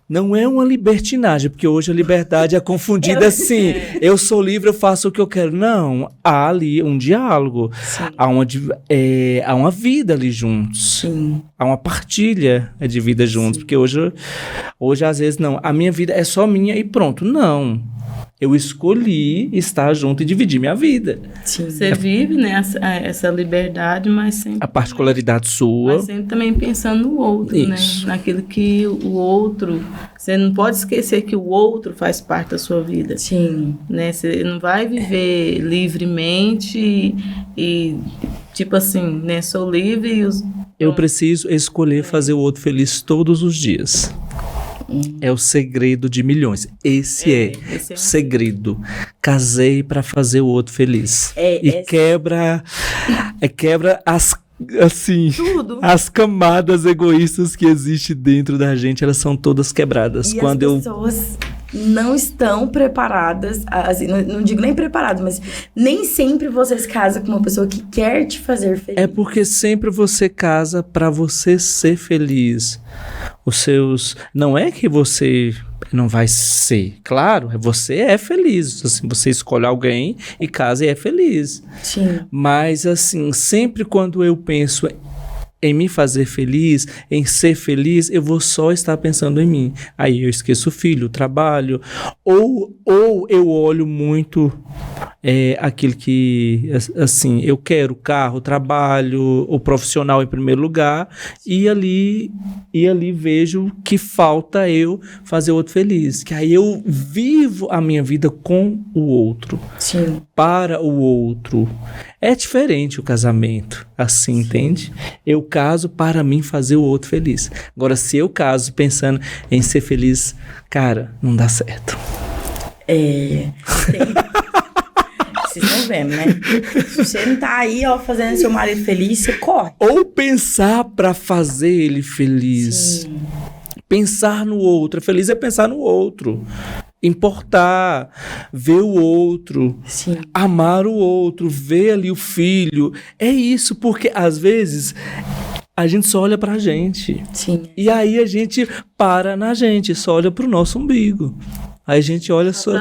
B: Não é uma libertinagem, porque hoje a liberdade é confundida assim. Eu sou livre, eu faço o que eu quero. Não, há ali um diálogo. Há uma vida ali juntos.
A: Sim.
B: Há uma partilha de vida juntos. Sim. Porque hoje, às vezes, não. A minha vida é só minha e pronto. Não. Eu escolhi estar junto e dividir minha vida.
C: Sim. Você vive, né, essa liberdade, mas sempre...
B: A particularidade sua.
C: Mas sempre também pensando no outro,
B: isso.
C: Né? Naquilo que o outro... Você não pode esquecer que o outro faz parte da sua vida.
A: Sim.
C: Né? Você não vai viver livremente e tipo assim, né? Sou livre e os...
B: Eu preciso escolher fazer o outro feliz todos os dias. É o segredo de milhões. Esse é o segredo. Casei para fazer o outro feliz. Quebra as camadas egoístas que existem dentro da gente, elas são todas quebradas.
A: E as pessoas não estão preparadas, assim, não digo nem preparadas, mas nem sempre você se casa com uma pessoa que quer te fazer feliz.
B: É porque sempre você casa para você ser feliz. Não é que você não vai ser, claro, você é feliz, assim, você escolhe alguém e casa e é feliz.
A: Sim.
B: Mas assim, sempre quando eu penso em me fazer feliz, em ser feliz, eu vou só estar pensando em mim. Aí eu esqueço o filho, o trabalho, ou eu olho muito aquilo que, assim, eu quero carro, trabalho, o profissional em primeiro lugar, e ali vejo que falta eu fazer o outro feliz. Que aí eu vivo a minha vida com o outro.
A: Sim.
B: Para o outro. É diferente o casamento, assim, entende? Eu caso para mim fazer o outro feliz. Agora, se eu caso pensando em ser feliz, cara, não dá certo.
A: Vocês estão vendo, né? Se você não tá aí, fazendo seu marido feliz, você corre.
B: Ou pensar para fazer ele feliz.
A: Sim.
B: Pensar no outro. Feliz é pensar no outro. Importar, ver o outro,
A: sim,
B: amar o outro, ver ali o filho. É isso, porque às vezes a gente só olha pra gente.
A: Sim.
B: E aí a gente para na gente, só olha pro nosso umbigo. Aí a gente olha só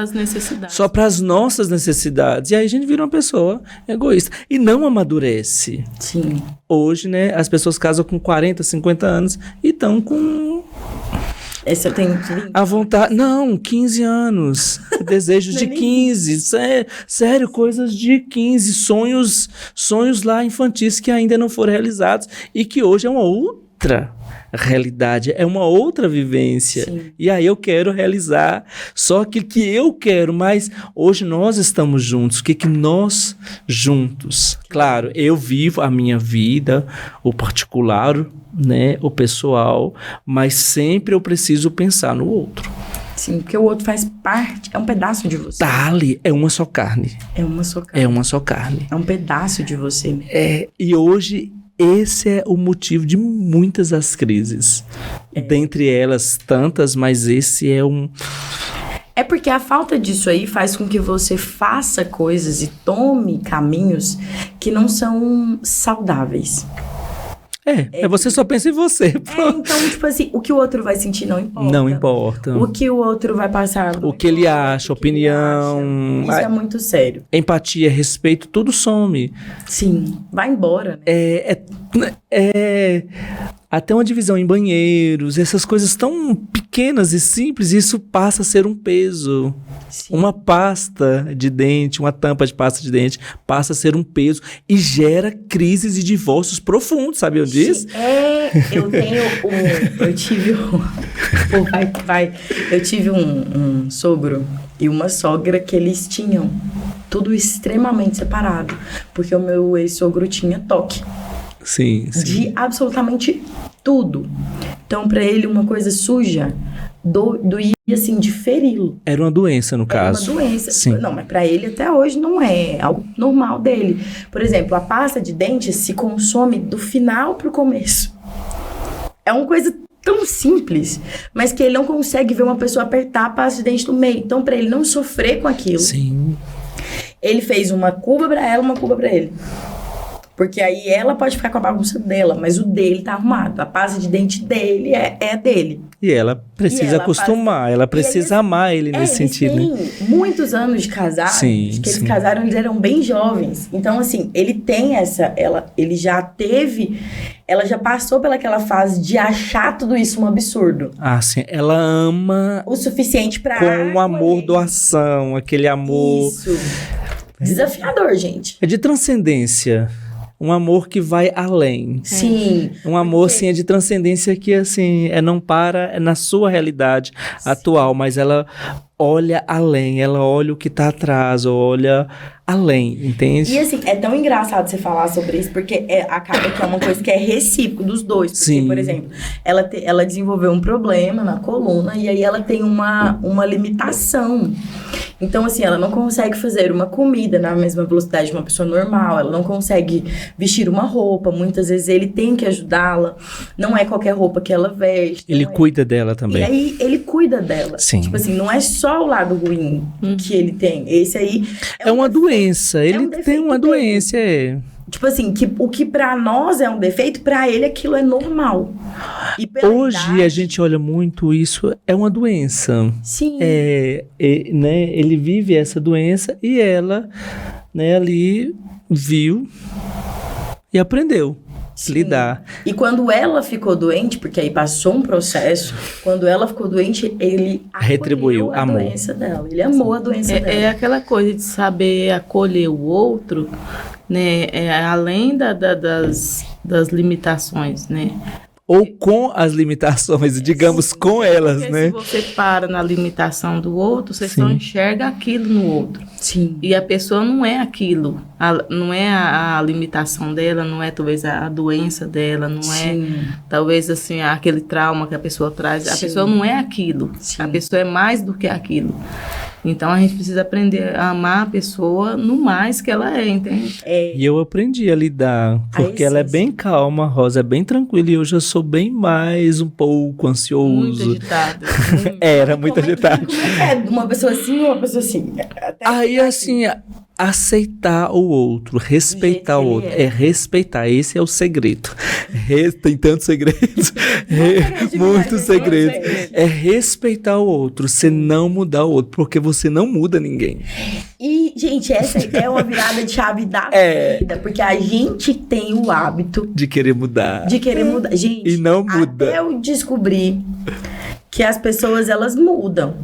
B: para as nossas necessidades. E aí a gente vira uma pessoa egoísta. E não amadurece.
A: Sim.
B: Hoje, né, as pessoas casam com 40, 50 anos e estão com...
A: Esse eu tenho 20.
B: A vontade... Não, 15 anos. Desejos de 15. Sério, coisas de 15. Sonhos lá infantis que ainda não foram realizados. E que hoje é uma outra realidade, é uma outra vivência.
A: Sim.
B: E aí eu quero realizar só aquilo que eu quero, mas hoje nós estamos juntos. O que nós juntos? Claro, eu vivo a minha vida, o particular, né, o pessoal, mas sempre eu preciso pensar no outro.
A: Sim, porque o outro faz parte, é um pedaço de você.
B: Tá ali, é uma só carne.
A: É uma só carne.
B: É uma só carne.
A: É um pedaço de você mesmo.
B: E hoje esse é o motivo de muitas das crises. Dentre elas, tantas, mas esse é um...
A: É porque a falta disso aí faz com que você faça coisas e tome caminhos que não são saudáveis.
B: Você só pensa em você.
A: Então, tipo assim, o que o outro vai sentir não importa.
B: Não importa.
A: O que o outro vai passar.
B: O que ele acha, opinião.
A: Isso é muito sério.
B: Empatia, respeito, tudo some.
A: Sim, vai embora, né?
B: Até uma divisão em banheiros, essas coisas tão pequenas e simples, isso passa a ser um peso. Sim. Uma pasta de dente, uma tampa de pasta de dente, passa a ser um peso e gera crises e divórcios profundos, sabiam disso?
A: Eu tive um sogro e uma sogra que eles tinham tudo extremamente separado. Porque o meu ex-sogro tinha toque.
B: Sim.
A: De absolutamente tudo. Então, pra ele, uma coisa suja doía, assim, de feri-lo.
B: Era uma doença, no caso.
A: Era uma doença.
B: Sim.
A: Não, mas pra ele até hoje não é algo normal dele. Por exemplo, a pasta de dente se consome do final pro começo. É uma coisa tão simples, mas que ele não consegue ver uma pessoa apertar a pasta de dente no meio. Então, pra ele não sofrer com aquilo,
B: Sim.
A: ele fez uma cuba pra ela, uma cuba pra ele. Porque aí ela pode ficar com a bagunça dela, mas o dele tá arrumado. A pasta de dente dele é dele.
B: E ela precisa acostumar, ela precisa amar ele nesse sentido.
A: Eles têm muitos anos de casados, que eles casaram, eles eram bem jovens. Então, assim, ele tem ele já teve, ela já passou pelaquela fase de achar tudo isso um absurdo.
B: Ah, sim, ela ama
A: o suficiente pra
B: com um amor doação, aquele amor...
A: Isso. Desafiador, gente.
B: É de transcendência. Um amor que vai além.
A: Sim.
B: Um amor, assim, é de transcendência que, assim, não para na sua realidade atual, mas ela olha além, ela olha o que tá atrás, olha além, entende?
A: E, assim, é tão engraçado você falar sobre isso, porque acaba que é uma coisa que é recíproco dos dois. Porque,
B: Sim.
A: Por exemplo, ela desenvolveu um problema na coluna e aí ela tem uma limitação. Então, assim, ela não consegue fazer uma comida na mesma velocidade de uma pessoa normal, ela não consegue vestir uma roupa, muitas vezes ele tem que ajudá-la, não é qualquer roupa que ela veste.
B: Ele cuida dela também.
A: E aí, ele cuida dela.
B: Sim.
A: Tipo assim, não é só o lado ruim que ele tem, esse aí...
B: É uma doença, ele tem uma doença,
A: Tipo assim, o que pra nós é um defeito, pra ele aquilo é normal. E
B: hoje a gente olha muito isso, é uma doença.
A: Sim.
B: Né, ele vive essa doença e ela, né, ali viu e aprendeu a lidar.
A: E quando ela ficou doente, porque aí passou um processo, quando ela ficou doente, ele
B: retribuiu,
A: a doença dela. Ele amou a doença dela.
C: É aquela coisa de saber acolher o outro, né? Além das limitações, né?
B: Ou com as limitações, digamos, com elas,
C: porque
B: né?
C: Se você para na limitação do outro, você só enxerga aquilo no outro.
A: Sim.
C: E a pessoa não é aquilo. Não é a limitação dela, não é talvez a doença dela, não é talvez assim aquele trauma que a pessoa traz. A pessoa não é aquilo. A pessoa é mais do que aquilo. Então, a gente precisa aprender a amar a pessoa no mais que ela é, entende?
B: E eu aprendi a lidar, porque ela é bem calma, a Rosa é bem tranquila, e eu já sou bem mais um pouco ansioso.
C: Muito agitada.
B: Era muito agitada.
A: Como é que é uma pessoa assim ou uma pessoa assim?
B: Aí, assim, aceitar o outro, respeitar o outro. Respeitar, esse é o segredo. Tem tantos segredos. Muitos segredos. É respeitar o outro, você não mudar o outro, porque você não muda ninguém.
A: E, gente, essa é uma virada de chave da vida, porque a gente tem o hábito
B: de querer mudar.
A: Gente,
B: e não muda.
A: Até eu descobri que as pessoas, elas mudam.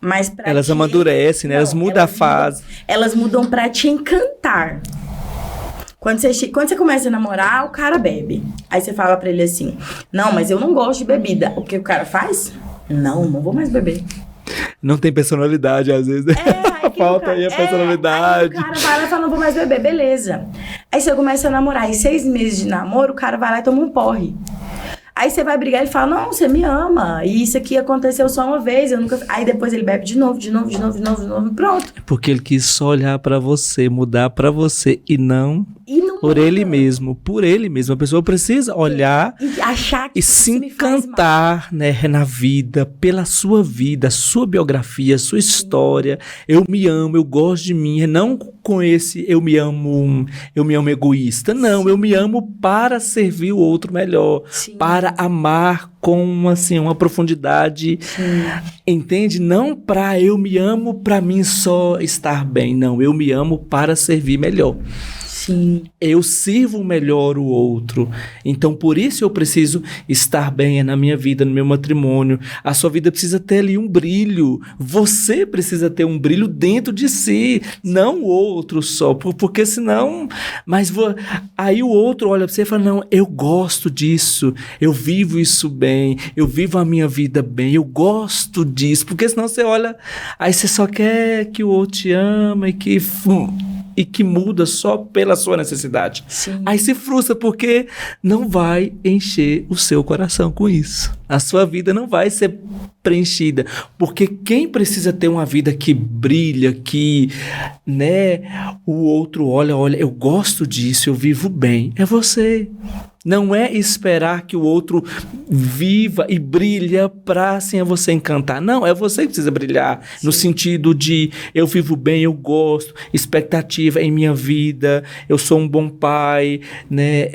A: Mas
B: elas amadurecem, né? Elas mudam a fase.
A: Elas mudam pra te encantar. Quando você começa a namorar, o cara bebe. Aí você fala pra ele assim, não, mas eu não gosto de bebida. O que o cara faz? Não vou mais beber.
B: Não tem personalidade, às vezes. Falta aí a personalidade.
A: Aí o cara vai lá e fala, não vou mais beber, beleza. Aí você começa a namorar, e 6 meses de namoro, o cara vai lá e toma um porre. Aí você vai brigar e fala, não, você me ama. E isso aqui aconteceu só uma vez, eu nunca... Aí depois ele bebe de novo, pronto.
B: Porque ele quis só olhar pra você, mudar pra você e não por ele mesmo. Por ele mesmo. A pessoa precisa olhar
A: e achar que
B: e se encantar, né, na vida, pela sua vida, sua biografia, sua história. Eu me amo, eu gosto de mim. Não com esse eu me amo egoísta. Não, eu me amo para servir o outro melhor. Para amar com, assim, uma profundidade, entende? Não para eu me amo para mim só estar bem, não, eu me amo para servir melhor.
A: Sim.
B: Eu sirvo melhor o outro. Então, por isso eu preciso estar bem na minha vida, no meu matrimônio. A sua vida precisa ter ali um brilho. Você precisa ter um brilho dentro de si, não o outro só. Porque senão... Aí o outro olha para você e fala, não, eu gosto disso, eu vivo isso bem, eu vivo a minha vida bem, eu gosto disso. Porque senão você olha, aí você só quer que o outro te ama e que muda só pela sua necessidade.
A: Sim.
B: Aí se frustra porque não vai encher o seu coração com isso. A sua vida não vai ser preenchida. Porque quem precisa ter uma vida que brilha, que, né, o outro olha, eu gosto disso, eu vivo bem, é você. Não é esperar que o outro viva e brilha para assim você encantar. Não, é você que precisa brilhar. Sim. No sentido de eu vivo bem, eu gosto, expectativa em minha vida, eu sou um bom pai, né?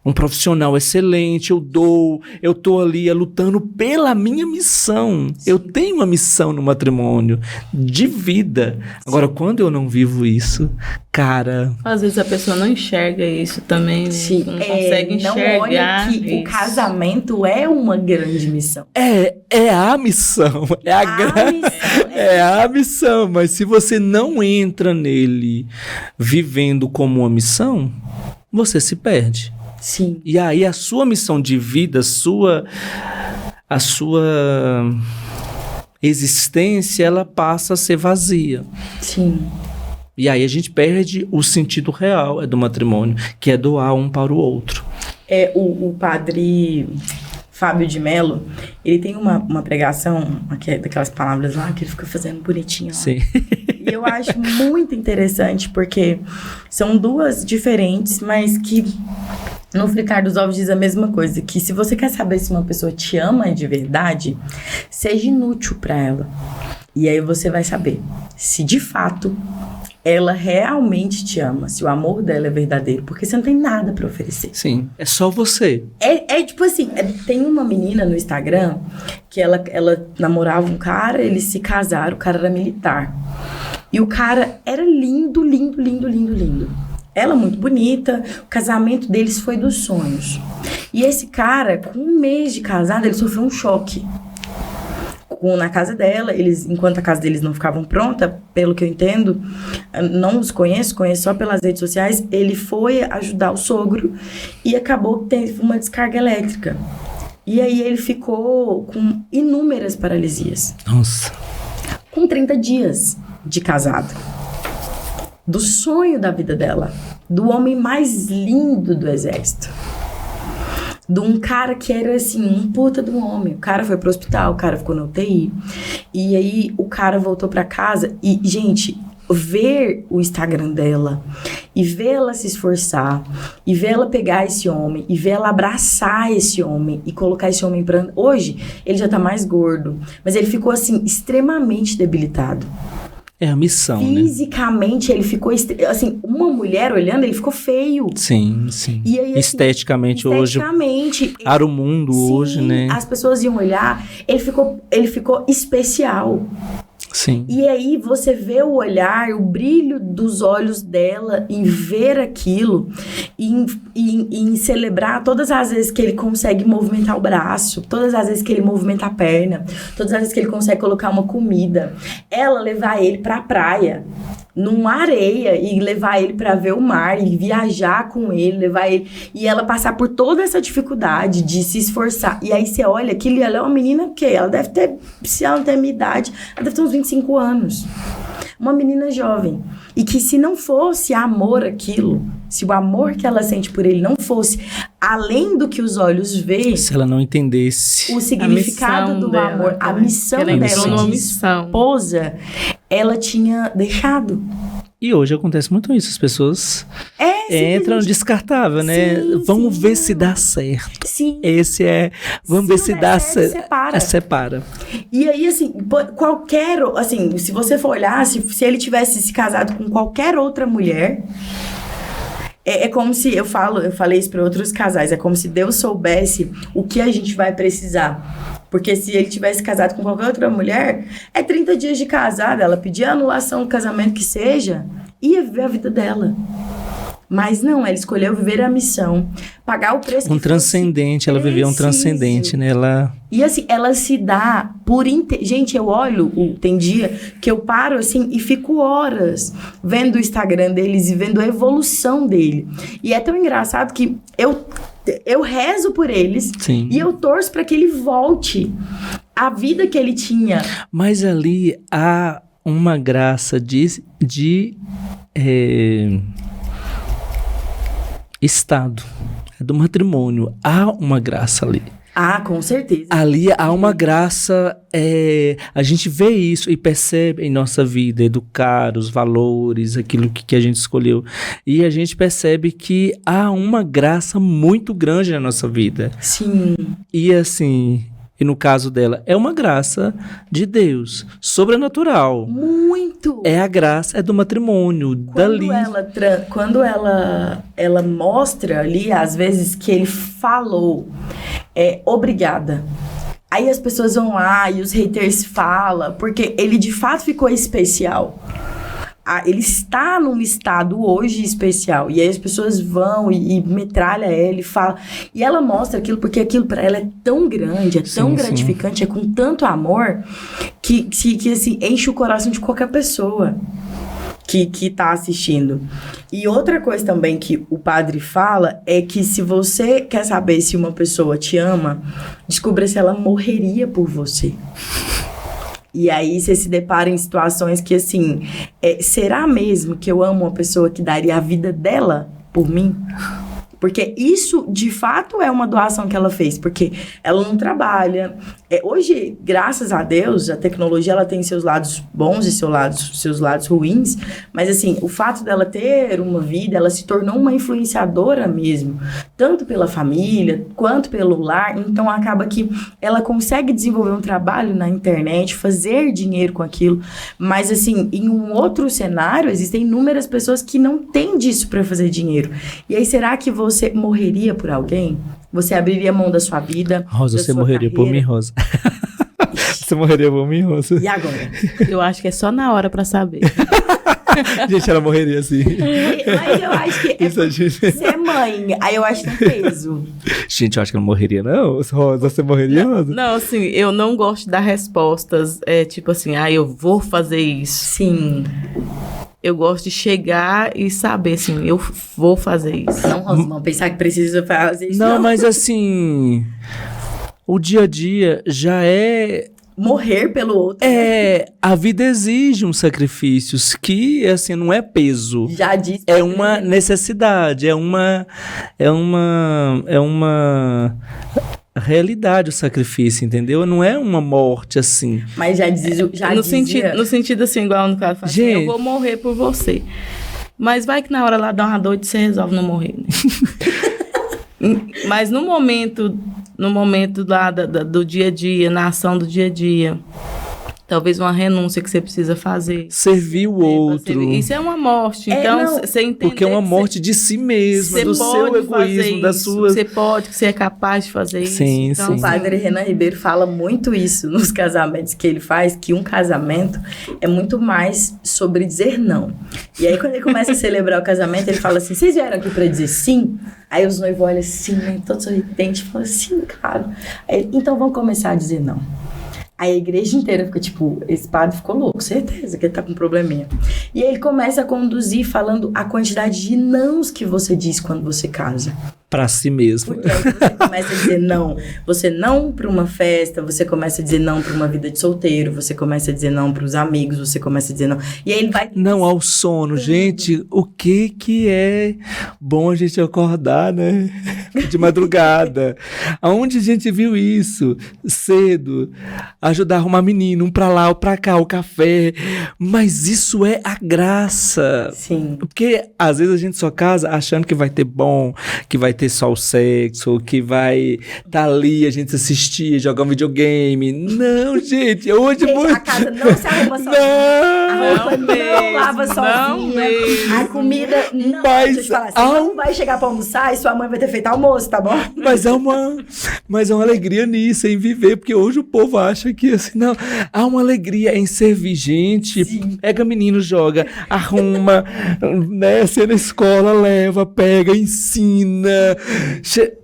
B: Um profissional excelente, eu tô ali lutando pela minha missão. Sim. Eu tenho uma missão no matrimônio de vida. Agora, quando eu não vivo isso, cara...
C: Às vezes a pessoa não enxerga isso também, né?
A: Sim.
C: Não consegue enxergar.
A: Não olha que
C: isso.
A: O casamento é uma grande missão.
B: É a missão. É a missão. Mas se você não entra nele vivendo como uma missão, você se perde.
A: Sim.
B: E aí a sua missão de vida, a sua existência, ela passa a ser vazia.
A: Sim.
B: E aí a gente perde o sentido real do matrimônio, que é doar um para o outro.
A: O padre Fábio de Mello, ele tem uma pregação, daquelas palavras lá, que ele fica fazendo bonitinho. Ó.
B: Sim.
A: E eu acho muito interessante, porque são duas diferentes, mas que... No fritar dos ovos diz a mesma coisa, que se você quer saber se uma pessoa te ama de verdade, seja inútil para ela. E aí você vai saber se de fato ela realmente te ama, se o amor dela é verdadeiro, porque você não tem nada para oferecer.
B: Sim, é só você.
A: Tipo assim, tem uma menina no Instagram que ela namorava um cara, eles se casaram, o cara era militar. E o cara era lindo, lindo, lindo, lindo, lindo. Ela muito bonita, o casamento deles foi dos sonhos. E esse cara, com 1 mês de casado, ele sofreu um choque. Na casa dela, enquanto a casa deles não ficava pronta, pelo que eu entendo, não os conheço só pelas redes sociais, ele foi ajudar o sogro e acabou tendo uma descarga elétrica. E aí ele ficou com inúmeras paralisias.
B: Nossa.
A: Com 30 dias de casado. Do sonho da vida dela, do homem mais lindo do exército, de um cara que era assim, um puta de um homem. O cara foi pro hospital, o cara ficou na UTI, e aí o cara voltou pra casa e, gente, ver o Instagram dela e ver ela se esforçar e ver ela pegar esse homem e ver ela abraçar esse homem e colocar esse homem pra... Hoje ele já tá mais gordo, mas ele ficou assim extremamente debilitado.
B: É a missão,
A: Fisicamente, ele ficou... Assim, uma mulher olhando, ele ficou feio.
B: Sim, sim.
A: E aí, assim,
B: esteticamente hoje... Para o mundo
A: sim,
B: hoje, né?
A: As pessoas iam olhar, ele ficou especial.
B: Sim.
A: E aí você vê o olhar, o brilho dos olhos dela em ver aquilo, em celebrar todas as vezes que ele consegue movimentar o braço, todas as vezes que ele movimenta a perna, todas as vezes que ele consegue colocar uma comida. Ela levar ele pra praia, numa areia, e levar ele pra ver o mar, e viajar com ele, levar ele, e ela passar por toda essa dificuldade de se esforçar. E aí você olha aquilo, ela é uma menina que ela deve ter, se ela não tem a minha idade, ela deve ter uns 25 anos. Uma menina jovem. E que se não fosse amor aquilo, se o amor que ela sente por ele não fosse além do que os olhos veem...
B: Se ela não entendesse...
A: O significado do
C: dela,
A: amor, a missão
C: dela
A: de esposa, ela tinha deixado.
B: E hoje acontece muito isso, as pessoas entram no descartável, né?
A: Sim,
B: vamos
A: sim.
B: ver se dá certo.
A: Sim.
B: Esse é... Vamos ver se dá certo.
A: Separa. E aí, assim, qualquer... Assim, se você for olhar, se ele tivesse se casado com qualquer outra mulher... É como se, eu falei isso para outros casais, é como se Deus soubesse o que a gente vai precisar. Porque se ele tivesse casado com qualquer outra mulher, é 30 dias de casada, ela pedir a anulação do casamento que seja, ia viver a vida dela. Mas não, ela escolheu viver a missão, pagar o preço.
B: Um transcendente, ela viveu um transcendente, né?
A: E assim, ela se dá por inteiro. Gente, eu olho, tem dia que eu paro assim e fico horas vendo o Instagram deles e vendo a evolução dele. E é tão engraçado que eu rezo por eles.
B: Sim.
A: E eu torço para que ele volte à vida que ele tinha.
B: Mas ali há uma graça de Estado, do matrimônio, há uma graça ali.
A: Ah, com certeza.
B: Ali há uma graça, a gente vê isso e percebe em nossa vida, educar os valores, aquilo que a gente escolheu. E a gente percebe que há uma graça muito grande na nossa vida.
A: Sim.
B: E assim... E no caso dela, é uma graça de Deus, sobrenatural.
A: Muito!
B: É a graça, é do matrimônio, dali.
A: Quando ela mostra ali, às vezes, que ele falou, obrigada. Aí as pessoas vão lá e os haters falam, porque ele de fato ficou especial. Ele está num estado hoje especial. E aí as pessoas vão e metralha ela e fala. E ela mostra aquilo porque aquilo para ela é tão grande, é tão gratificante, é com tanto amor que assim, enche o coração de qualquer pessoa que tá assistindo. E outra coisa também que o padre fala é que se você quer saber se uma pessoa te ama, descubra se ela morreria por você. E aí você se depara em situações que, assim, será mesmo que eu amo uma pessoa que daria a vida dela por mim? Porque isso, de fato, é uma doação que ela fez, porque ela não trabalha. Hoje, graças a Deus, a tecnologia ela tem seus lados bons e seus lados ruins, mas assim, o fato dela ter uma vida, ela se tornou uma influenciadora mesmo, tanto pela família, quanto pelo lar, então acaba que ela consegue desenvolver um trabalho na internet, fazer dinheiro com aquilo, mas assim, em um outro cenário, existem inúmeras pessoas que não têm disso para fazer dinheiro. E aí, será que você morreria por alguém? Você abriria mão da sua vida?
B: Rosa, você morreria por mim, Rosa. Você morreria por mim, Rosa.
A: E agora?
C: Eu acho que é só na hora pra saber.
B: Gente, ela morreria assim.
A: Mas eu acho que você é mãe. Aí eu acho que tem peso.
B: Gente, eu acho que ela não morreria, não. Rosa, você morreria, Rosa?
C: Não, assim, eu não gosto de dar respostas. Tipo assim, eu vou fazer isso.
A: Sim.
C: Eu gosto de chegar e saber, assim, eu vou fazer isso.
A: Não, Rosa, não pensar que precisa fazer isso.
B: Não, mas assim, o dia a dia já é...
A: Morrer pelo outro.
B: A vida exige um sacrifício que, assim, não é peso.
A: Já disse.
B: É uma necessidade, é uma realidade o sacrifício, entendeu? Não é uma morte assim.
A: Mas já dizia...
C: No sentido assim, igual no caso, assim, eu vou morrer por você. Mas vai que na hora lá dá uma dor e você resolve não morrer, né? Mas no momento lá do dia a dia, na ação do dia a dia, talvez uma renúncia que você precisa fazer.
B: Servir o outro.
C: Isso é uma morte. Então, você entende.
B: Porque é uma morte de si mesma, do seu egoísmo, da sua...
C: Você pode, que você é capaz de fazer isso.
A: Então, o padre Renan Ribeiro fala muito isso nos casamentos que ele faz, que um casamento é muito mais sobre dizer não. E aí, quando ele começa a celebrar o casamento, ele fala assim, vocês vieram aqui pra dizer sim? Aí os noivos olham assim, né, todo sorridente, e falam assim, claro. Aí, então, vamos começar a dizer não. Aí a igreja inteira fica tipo, esse padre ficou louco, certeza que ele tá com um probleminha. E aí ele começa a conduzir falando a quantidade de nãos que você diz quando você casa.
B: Pra si mesmo.
A: Porque aí você começa a dizer não. Você não pra uma festa, você começa a dizer não pra uma vida de solteiro, você começa a dizer não pros amigos, você começa a dizer não. E aí ele vai...
B: Não ao sono. Gente, o que é bom a gente acordar, né? De madrugada. Aonde a gente viu isso? Cedo. Ajudar a arrumar menino, um pra lá, um pra cá, o café. Mas isso é a graça.
A: Sim.
B: Porque às vezes a gente só casa achando que vai ter bom, que vai ter só o sexo, que vai tá ali, a gente assistir, jogar um videogame. Não, gente, hoje...
A: A casa não se arruma sozinha. A roupa não lava sozinha. A comida... Não,
B: mas
A: deixa eu te falar, você não vai chegar pra almoçar e sua mãe vai ter feito almoço. almoço, tá bom?
B: Mas é uma alegria nisso, em viver, porque hoje o povo acha que assim, não, há uma alegria em servir gente, pega menino, joga, arruma, né, você na escola, leva, pega, ensina.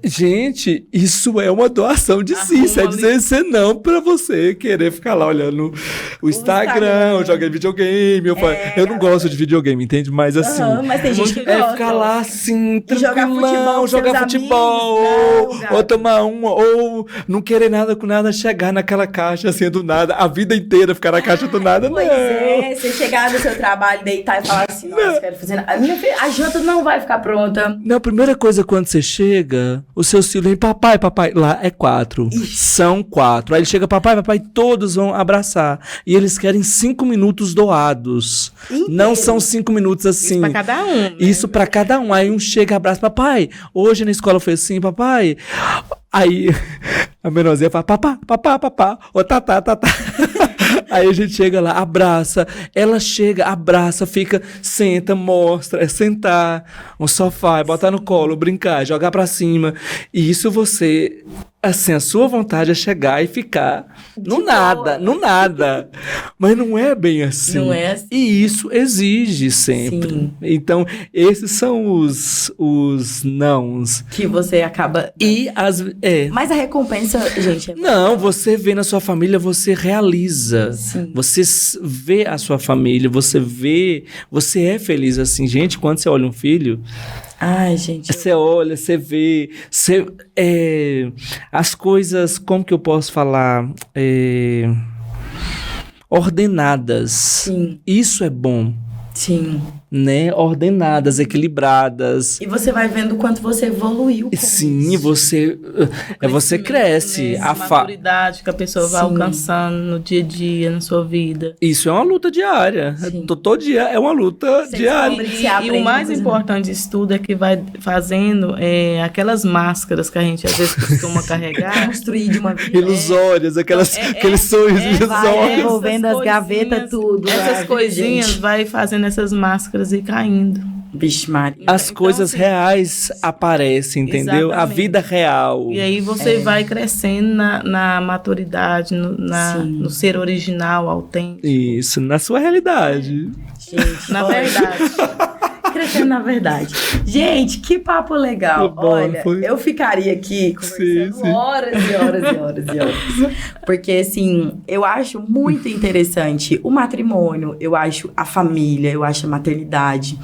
B: Gente, isso é uma doação de si, isso é dizer você não pra você querer ficar lá olhando o Instagram, jogar videogame, eu não gosto de videogame, entende? Mas assim,
A: mas tem gente que gosta.
B: Ficar lá assim, tranquilão, jogar futebol, ou tomar uma, ou não querer nada com nada, chegar naquela caixa assim do nada, a vida inteira ficar na caixa do nada,
A: pois não. Você chegar no seu trabalho, deitar e falar assim, nossa, quero fazer nada. Minha filha, a janta não vai ficar pronta.
B: Não, a primeira coisa quando você chega, o seu filho vem, papai, lá é 4. São 4. Aí ele chega, papai, todos vão abraçar. E eles querem 5 minutos doados. Inteiro. Não são 5 minutos assim.
C: Isso pra cada um. Né?
B: Isso pra cada um. Aí um chega, abraça, papai, hoje na escola foi assim, papai. Aí a menorzinha fala, papá, ô tatá. Aí a gente chega lá, abraça, ela chega, abraça, fica, senta, mostra, é sentar, um sofá, botar no colo, brincar, jogar pra cima. E isso você, assim, a sua vontade é chegar e ficar no nada. Mas não é bem assim.
A: Não é assim.
B: E isso exige sempre.
A: Sim.
B: Então, esses são os nãos.
A: Que você acaba...
B: Mas
A: a recompensa, gente...
B: Não, você vê na sua família, você realiza.
A: Sim.
B: Você vê a sua família, você é feliz assim. Gente, quando você olha um filho...
A: Ai, gente...
B: Você olha, você vê... as coisas, como que eu posso falar? Ordenadas.
A: Sim.
B: Isso é bom.
A: Sim.
B: Né? Ordenadas, equilibradas.
A: E você vai vendo o quanto você evoluiu com
B: Sim,
A: isso.
B: você cresce.
C: A maturidade que a pessoa vai alcançando no dia a dia, na sua vida.
B: Isso é uma luta diária. Todo dia é uma luta diária.
C: E o mais importante disso tudo é que vai fazendo aquelas máscaras que a gente às vezes costuma carregar.
A: Construir de uma vida.
B: Ilusórias, aqueles sonhos ilusórios.
A: Vai envolvendo as gavetas, tudo.
C: Essas coisinhas vai fazendo essas máscaras e caindo.
A: Vixe, Maria.
B: As coisas reais aparecem, entendeu?
C: Exatamente.
B: A vida real.
C: E aí você vai crescendo na maturidade, no ser original, autêntico.
B: Isso, na sua realidade.
A: Gente,
C: na verdade.
A: Crescendo na verdade. Gente, que papo legal. Olha, eu ficaria aqui conversando horas e horas. Porque, assim, eu acho muito interessante o matrimônio, eu acho a família, eu acho a maternidade.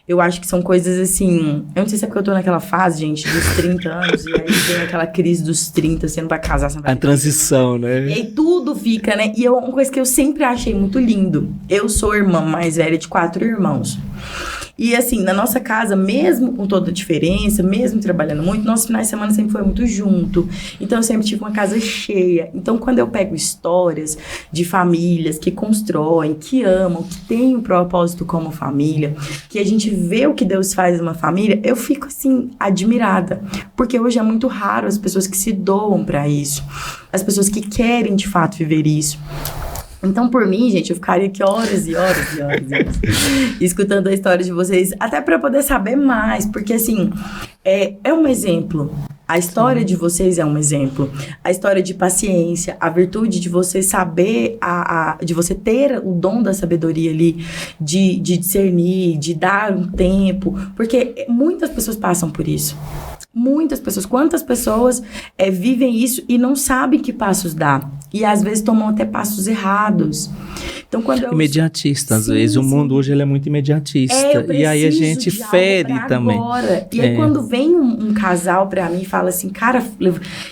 A: Eu acho que são coisas assim... Eu não sei se é porque eu tô naquela fase, gente, dos 30 anos. E aí tem aquela crise dos 30, você não vai casar, você não vai...
B: A transição, né?
A: E aí tudo fica, né? E uma coisa que eu sempre achei muito lindo. Eu sou irmã mais velha de 4 irmãos. E assim, na nossa casa, mesmo com toda a diferença, mesmo trabalhando muito, nossos finais de semana sempre foi muito junto. Então, eu sempre tive uma casa cheia. Então, quando eu pego histórias de famílias que constroem, que amam, que têm um propósito como família, que a gente vê o que Deus faz numa família, eu fico, assim, admirada. Porque hoje é muito raro as pessoas que se doam pra isso. As pessoas que querem, de fato, viver isso. Então, por mim, gente, eu ficaria aqui horas escutando a história de vocês, até para poder saber mais, porque, assim, é um exemplo. A história de vocês é um exemplo. A história de paciência, a virtude de você saber, de você ter o dom da sabedoria ali, de discernir, de dar um tempo, porque muitas pessoas passam por isso. Muitas pessoas, quantas pessoas vivem isso e não sabem que passos dar. E às vezes tomam até passos errados. Então, quando
B: imediatista, às vezes. O mundo hoje ele é muito imediatista. E aí a gente fere também.
A: Agora. E aí quando vem um casal pra mim e fala assim, cara,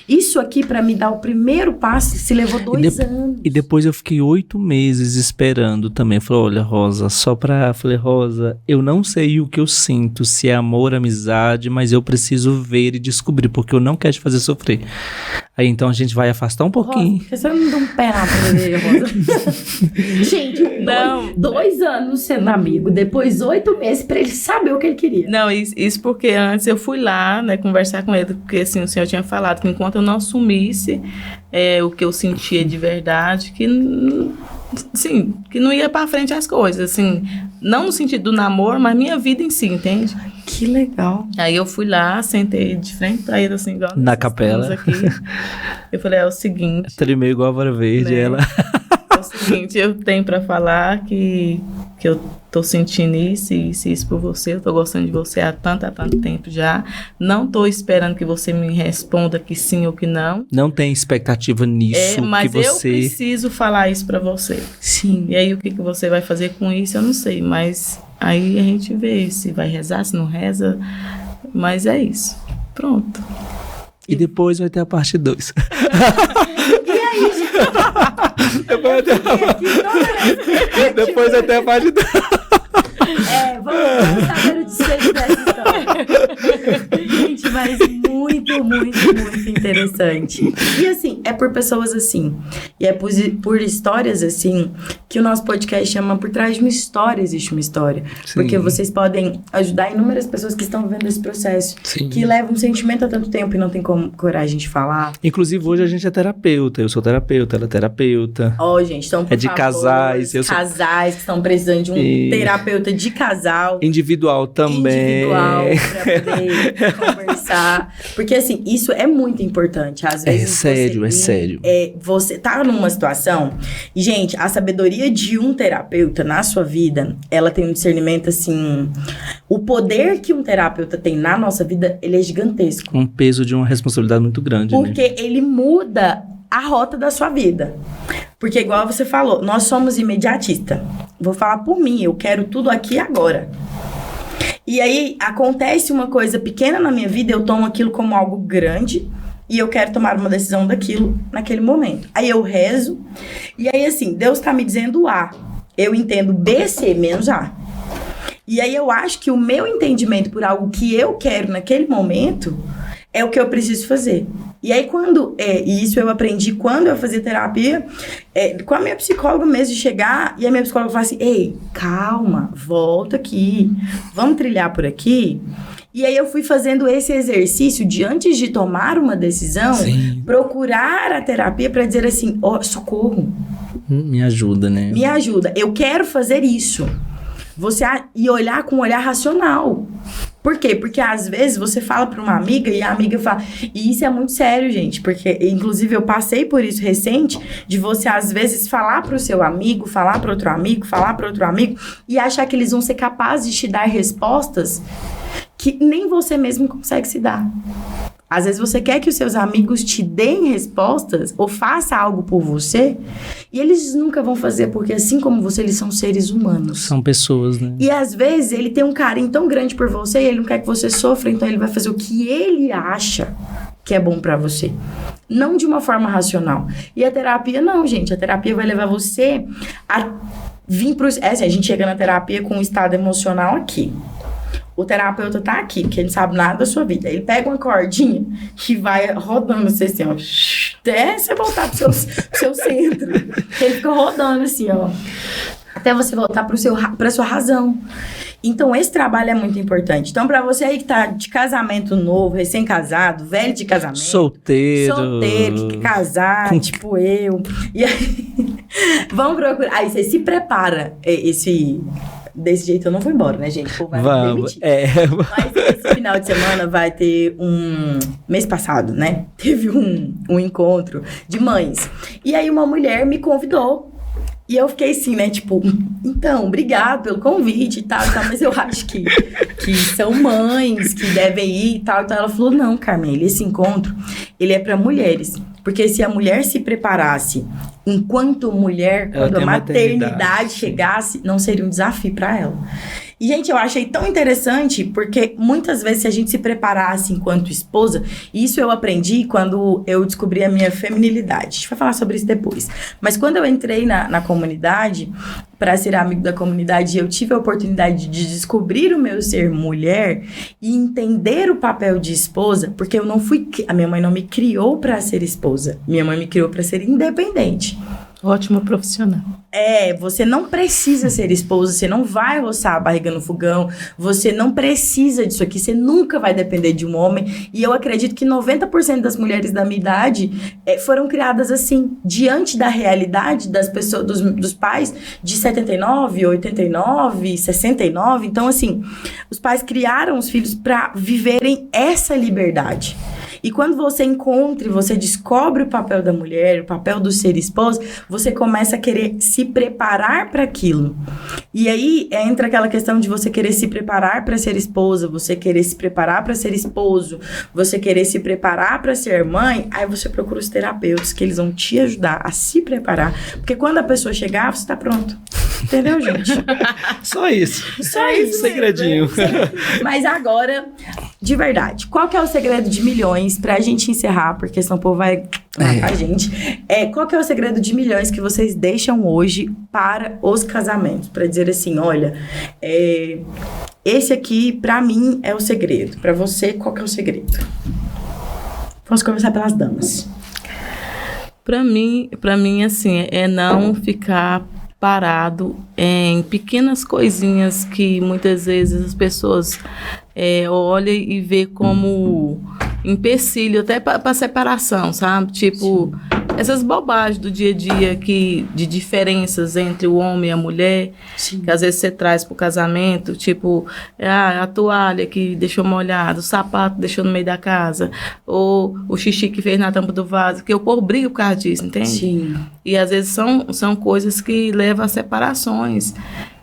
A: isso aqui pra me dar o primeiro passo se levou 2 anos.
B: E depois eu fiquei 8 meses esperando também. Falei, olha, Rosa, falei, Rosa, eu não sei o que eu sinto, se é amor, amizade, mas eu preciso ver e descobrir, porque eu não quero te fazer sofrer. Aí então a gente vai afastar um pouquinho.
A: Rosa, você não me dá um pé na bunda, Rosa. Gente, 2 anos sendo amigo, depois 8 meses pra ele saber o que ele queria.
C: Não, isso porque antes eu fui lá, né, conversar com ele, porque assim, o senhor tinha falado que enquanto eu não assumisse o que eu sentia de verdade, que não ia pra frente as coisas, assim, não no sentido do namoro, mas minha vida em si, entende?
A: Que legal.
C: Aí eu fui lá, sentei de frente pra ele, assim, igual
B: na capela.
C: Aqui. Eu falei, é o seguinte...
B: Tremei igual a Vara Verde, né? Ela...
C: É o seguinte, eu tenho pra falar que eu tô sentindo isso por você, eu tô gostando de você há tanto tempo já, não tô esperando que você me responda que sim ou que não.
B: Não tem expectativa nisso,
C: mas
B: que você...
C: eu preciso falar isso pra você.
A: Sim.
C: E aí o que você vai fazer com isso, eu não sei, mas aí a gente vê se vai rezar, se não reza, mas é isso. Pronto.
B: E depois vai ter a parte 2.
A: E aí, gente?
B: Depois vai ter a parte 2.
A: Vamos saber o desfecho dessa história. Gente, mas muito interessante. E assim, é por pessoas assim. E é por histórias assim que o nosso podcast chama Por Trás de uma História Existe uma História. Sim. Porque vocês podem ajudar inúmeras pessoas que estão vivendo esse processo. Sim. Que levam um sentimento há tanto tempo e não tem coragem de falar.
B: Inclusive, hoje a gente é terapeuta. Eu sou terapeuta, ela é terapeuta.
A: Gente, então, por favor,
B: casais.
A: Casais que estão precisando de um terapeuta de casal.
B: Individual também.
A: Individual, pra poder conversar. Porque, assim, isso é muito importante. Às vezes
B: é sério.
A: Você tá numa situação... E, gente, a sabedoria de um terapeuta na sua vida, ela tem um discernimento, assim... O poder que um terapeuta tem na nossa vida, ele é gigantesco.
B: Um peso de uma responsabilidade muito grande,
A: porque ele muda a rota da sua vida. Porque, igual você falou, nós somos imediatistas. Vou falar por mim, eu quero tudo aqui e agora. E aí, acontece uma coisa pequena na minha vida, eu tomo aquilo como algo grande e eu quero tomar uma decisão daquilo naquele momento. Aí eu rezo, e aí assim, Deus tá me dizendo A. Eu entendo B, C menos A. E aí eu acho que o meu entendimento por algo que eu quero naquele momento é o que eu preciso fazer. E aí e isso eu aprendi quando eu fazia terapia, com a minha psicóloga mesmo, de chegar, e a minha psicóloga fala assim, ei, calma, volta aqui, vamos trilhar por aqui. E aí eu fui fazendo esse exercício de, antes de tomar uma decisão, procurar a terapia para dizer assim, socorro.
B: Me ajuda, né?
A: Me ajuda, eu quero fazer isso. E olhar com um olhar racional. Por quê? Porque às vezes você fala para uma amiga e a amiga fala... E isso é muito sério, gente. Porque, inclusive, eu passei por isso recente, de você, às vezes, falar para o seu amigo, falar para outro amigo, falar para outro amigo, e achar que eles vão ser capazes de te dar respostas que nem você mesmo consegue se dar. Às vezes você quer que os seus amigos te deem respostas ou faça algo por você e eles nunca vão fazer, porque assim como você, eles são seres humanos.
B: São pessoas, né?
A: E às vezes ele tem um carinho tão grande por você e ele não quer que você sofra, então ele vai fazer o que ele acha que é bom pra você. Não de uma forma racional. E a terapia não, gente. A terapia vai levar você a vir pro... assim, a gente chega na terapia com um estado emocional aqui. O terapeuta tá aqui, porque ele não sabe nada da sua vida. Ele pega uma cordinha e vai rodando você assim, ó. Até você voltar pro seu centro. Ele fica rodando assim, ó. Até você voltar pra sua razão. Então, esse trabalho é muito importante. Então, pra você aí que tá de casamento novo, recém-casado, velho de casamento.
B: Solteiro,
A: que quer casar, tipo eu. E aí, vamos procurar. Aí você se prepara. Desse jeito eu não vou embora, né, gente? Pô, vai
B: vamos,
A: Mas esse final de semana vai ter mês passado, né? Teve um encontro de mães. E aí uma mulher me convidou. E eu fiquei assim, né? Tipo, então, obrigado pelo convite e tal, mas eu acho que são mães que devem ir e tal. Então ela falou, não, Carmen, esse encontro, ele é para mulheres. Porque se a mulher se preparasse enquanto mulher, quando a maternidade chegasse, não seria um desafio para ela. E, gente, eu achei tão interessante, porque muitas vezes, se a gente se preparasse enquanto esposa, isso eu aprendi quando eu descobri a minha feminilidade. A gente vai falar sobre isso depois. Mas quando eu entrei na comunidade, para ser amigo da comunidade, eu tive a oportunidade de descobrir o meu ser mulher e entender o papel de esposa, porque a minha mãe não me criou para ser esposa. Minha mãe me criou para ser independente.
C: Ótimo profissional.
A: Você não precisa ser esposa, você não vai roçar a barriga no fogão, você não precisa disso aqui, você nunca vai depender de um homem. E eu acredito que 90% das mulheres da minha idade foram criadas assim, diante da realidade das pessoas, dos pais de 79, 89, 69. Então, assim, os pais criaram os filhos para viverem essa liberdade. E quando você encontra e você descobre o papel da mulher, o papel do ser esposa, você começa a querer se preparar para aquilo. E aí entra aquela questão de você querer se preparar para ser esposa, você querer se preparar para ser esposo, você querer se preparar para ser mãe. Aí você procura os terapeutas, que eles vão te ajudar a se preparar. Porque quando a pessoa chegar, você tá pronto. Entendeu, gente?
B: Só isso. Segredinho.
A: Mas agora, de verdade, qual que é o segredo de milhões pra gente encerrar? Porque senão o povo vai matar a gente. Qual que é o segredo de milhões que vocês deixam hoje para os casamentos? Pra dizer assim, olha, esse aqui, pra mim, é o segredo. Pra você, qual que é o segredo? Vamos começar pelas damas.
C: Pra mim, assim, é não ficar parado em pequenas coisinhas que muitas vezes as pessoas olham e vê como empecilho até para separação, sabe? Tipo, essas bobagens do dia a dia de diferenças entre o homem e a mulher, sim, que às vezes você traz pro casamento, tipo, a toalha que deixou molhada, o sapato deixou no meio da casa, ou o xixi que fez na tampa do vaso, que o povo briga por causa disso, entende?
A: Sim.
C: E às vezes são coisas que levam a separações.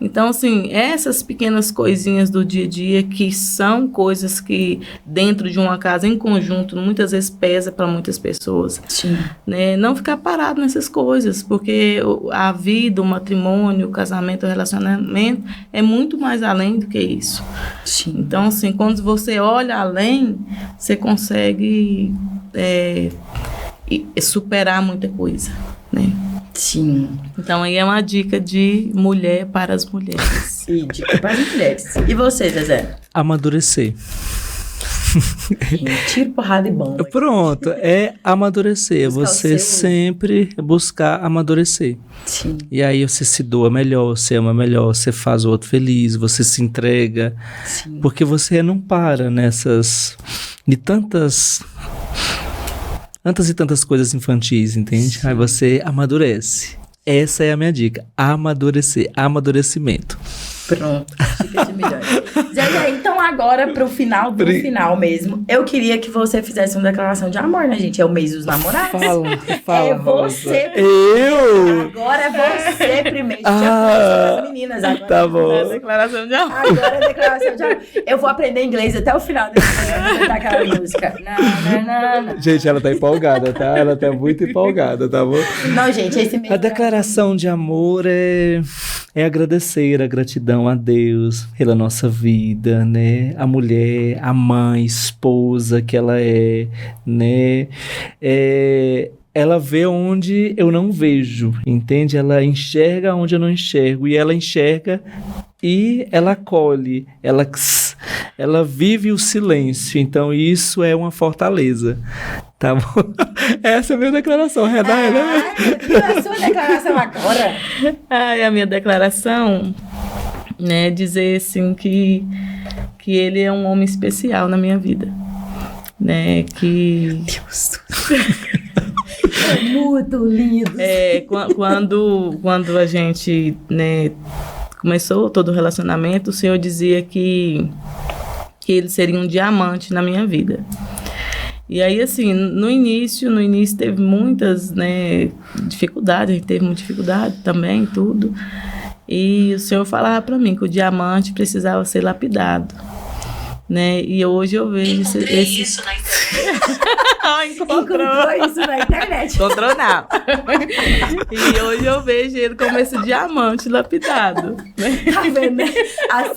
C: Então, assim, essas pequenas coisinhas do dia a dia que são coisas que dentro de uma casa em conjunto muitas vezes pesa para muitas pessoas.
A: Sim.
C: Né? Não ficar parado nessas coisas, porque a vida, o matrimônio, o casamento, o relacionamento é muito mais além do que isso.
A: Sim.
C: Então, assim, quando você olha além, você consegue superar muita coisa, né?
A: Sim.
C: Então, aí é uma dica de mulher para as mulheres.
A: E dica para as mulheres. E você, Zezé?
B: Amadurecer.
A: Tiro, porrada e bomba.
B: Pronto, amadurecer. Você sempre buscar amadurecer.
A: Sim.
B: E aí você se doa melhor, você ama melhor, você faz o outro feliz, você se entrega.
A: Sim.
B: Porque você não para de tantas e tantas coisas infantis, entende? Sim. Aí você amadurece. Essa é a minha dica. Amadurecer. Amadurecimento.
A: Pronto. Dica de milhões. Zezé, então agora pro final do final mesmo, eu queria que você fizesse uma declaração de amor, né, gente? É o mês dos namorados.
B: Fala.
A: É você.
B: Eu?
A: Agora é você primeiro. As meninas agora.
B: Tá bom.
C: É a declaração de amor.
A: Agora é a declaração de amor. Eu vou aprender inglês até o final desse programa, vou cantar aquela música. Não.
B: Gente, ela tá empolgada, tá? Ela tá muito empolgada, tá bom?
A: Não, gente, esse mês...
B: A declaração de amor é agradecer a gratidão a Deus pela nossa vida, né? A mulher, a mãe, esposa que ela é, né? Ela vê onde eu não vejo, entende? Ela enxerga onde eu não enxergo, e ela enxerga e ela acolhe, ela vive o silêncio, então isso é uma fortaleza, tá bom? Essa é a minha declaração, Renata.
A: A sua declaração agora?
C: A minha declaração, né, dizer assim que ele é um homem especial na minha vida, né, que...
A: Deus. É muito lindo.
C: Quando a gente, né, começou todo o relacionamento, o Senhor dizia que ele seria um diamante na minha vida. E aí, assim, no início teve muitas, né, dificuldades, a gente teve muita dificuldade também, tudo. E o Senhor falava para mim que o diamante precisava ser lapidado, né? E hoje eu vejo isso na internet.
A: Encontrou isso na internet.
C: Encontrou não. E hoje eu vejo ele como esse diamante lapidado.
A: Tá vendo, né? A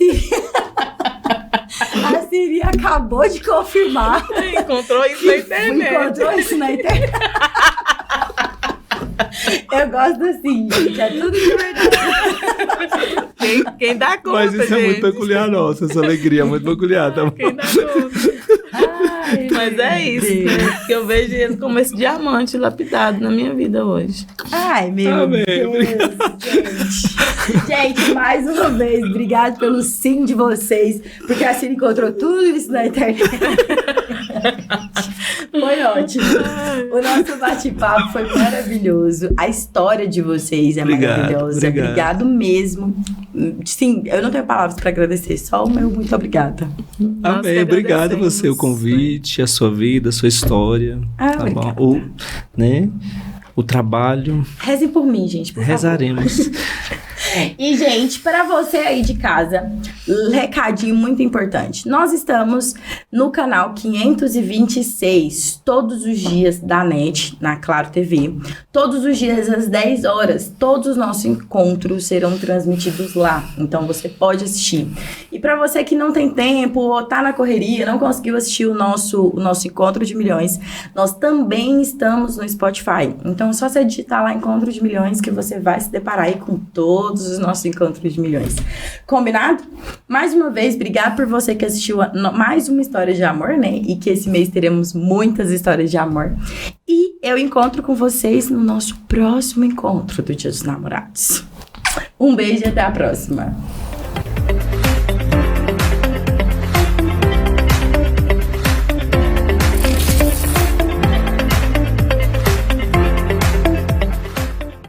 A: Siri acabou de confirmar.
C: Encontrou isso na internet.
A: Encontrou isso na internet. Eu gosto assim, gente. É tudo de verdade.
C: Quem dá conta,
B: mas isso
C: gente.
B: É muito peculiar nossa, essa alegria é muito peculiar. Tá bom?
C: Quem dá conta. Mas é isso, né? Que eu vejo ele como esse diamante lapidado na minha vida hoje.
A: Ai, meu Deus, gente. Gente, mais uma vez, obrigado pelo sim de vocês, porque a Cira encontrou tudo isso na internet. Foi ótimo. O nosso bate-papo foi maravilhoso. A história de vocês é maravilhosa. Obrigado mesmo. Sim, eu não tenho palavras para agradecer, só o meu muito obrigada.
B: Amém. Obrigado a você, o convite, a sua vida, a sua história. Tá bom? O trabalho.
A: Rezem por mim, gente, por
B: Rezaremos.
A: favor. E, gente, para você aí de casa, recadinho muito importante. Nós estamos no canal 526, todos os dias da NET, na Claro TV. Todos os dias às 10 horas, todos os nossos encontros serão transmitidos lá. Então, você pode assistir. E para você que não tem tempo ou tá na correria, não conseguiu assistir o nosso Encontro de Milhões, nós também estamos no Spotify. Então, é só você digitar lá Encontro de Milhões que você vai se deparar aí com todos os nossos Encontros de Milhões. Combinado? Mais uma vez, obrigado por você que assistiu mais uma história de amor, né? E que esse mês teremos muitas histórias de amor. E eu encontro com vocês no nosso próximo encontro do Dia dos Namorados. Um beijo e até a próxima.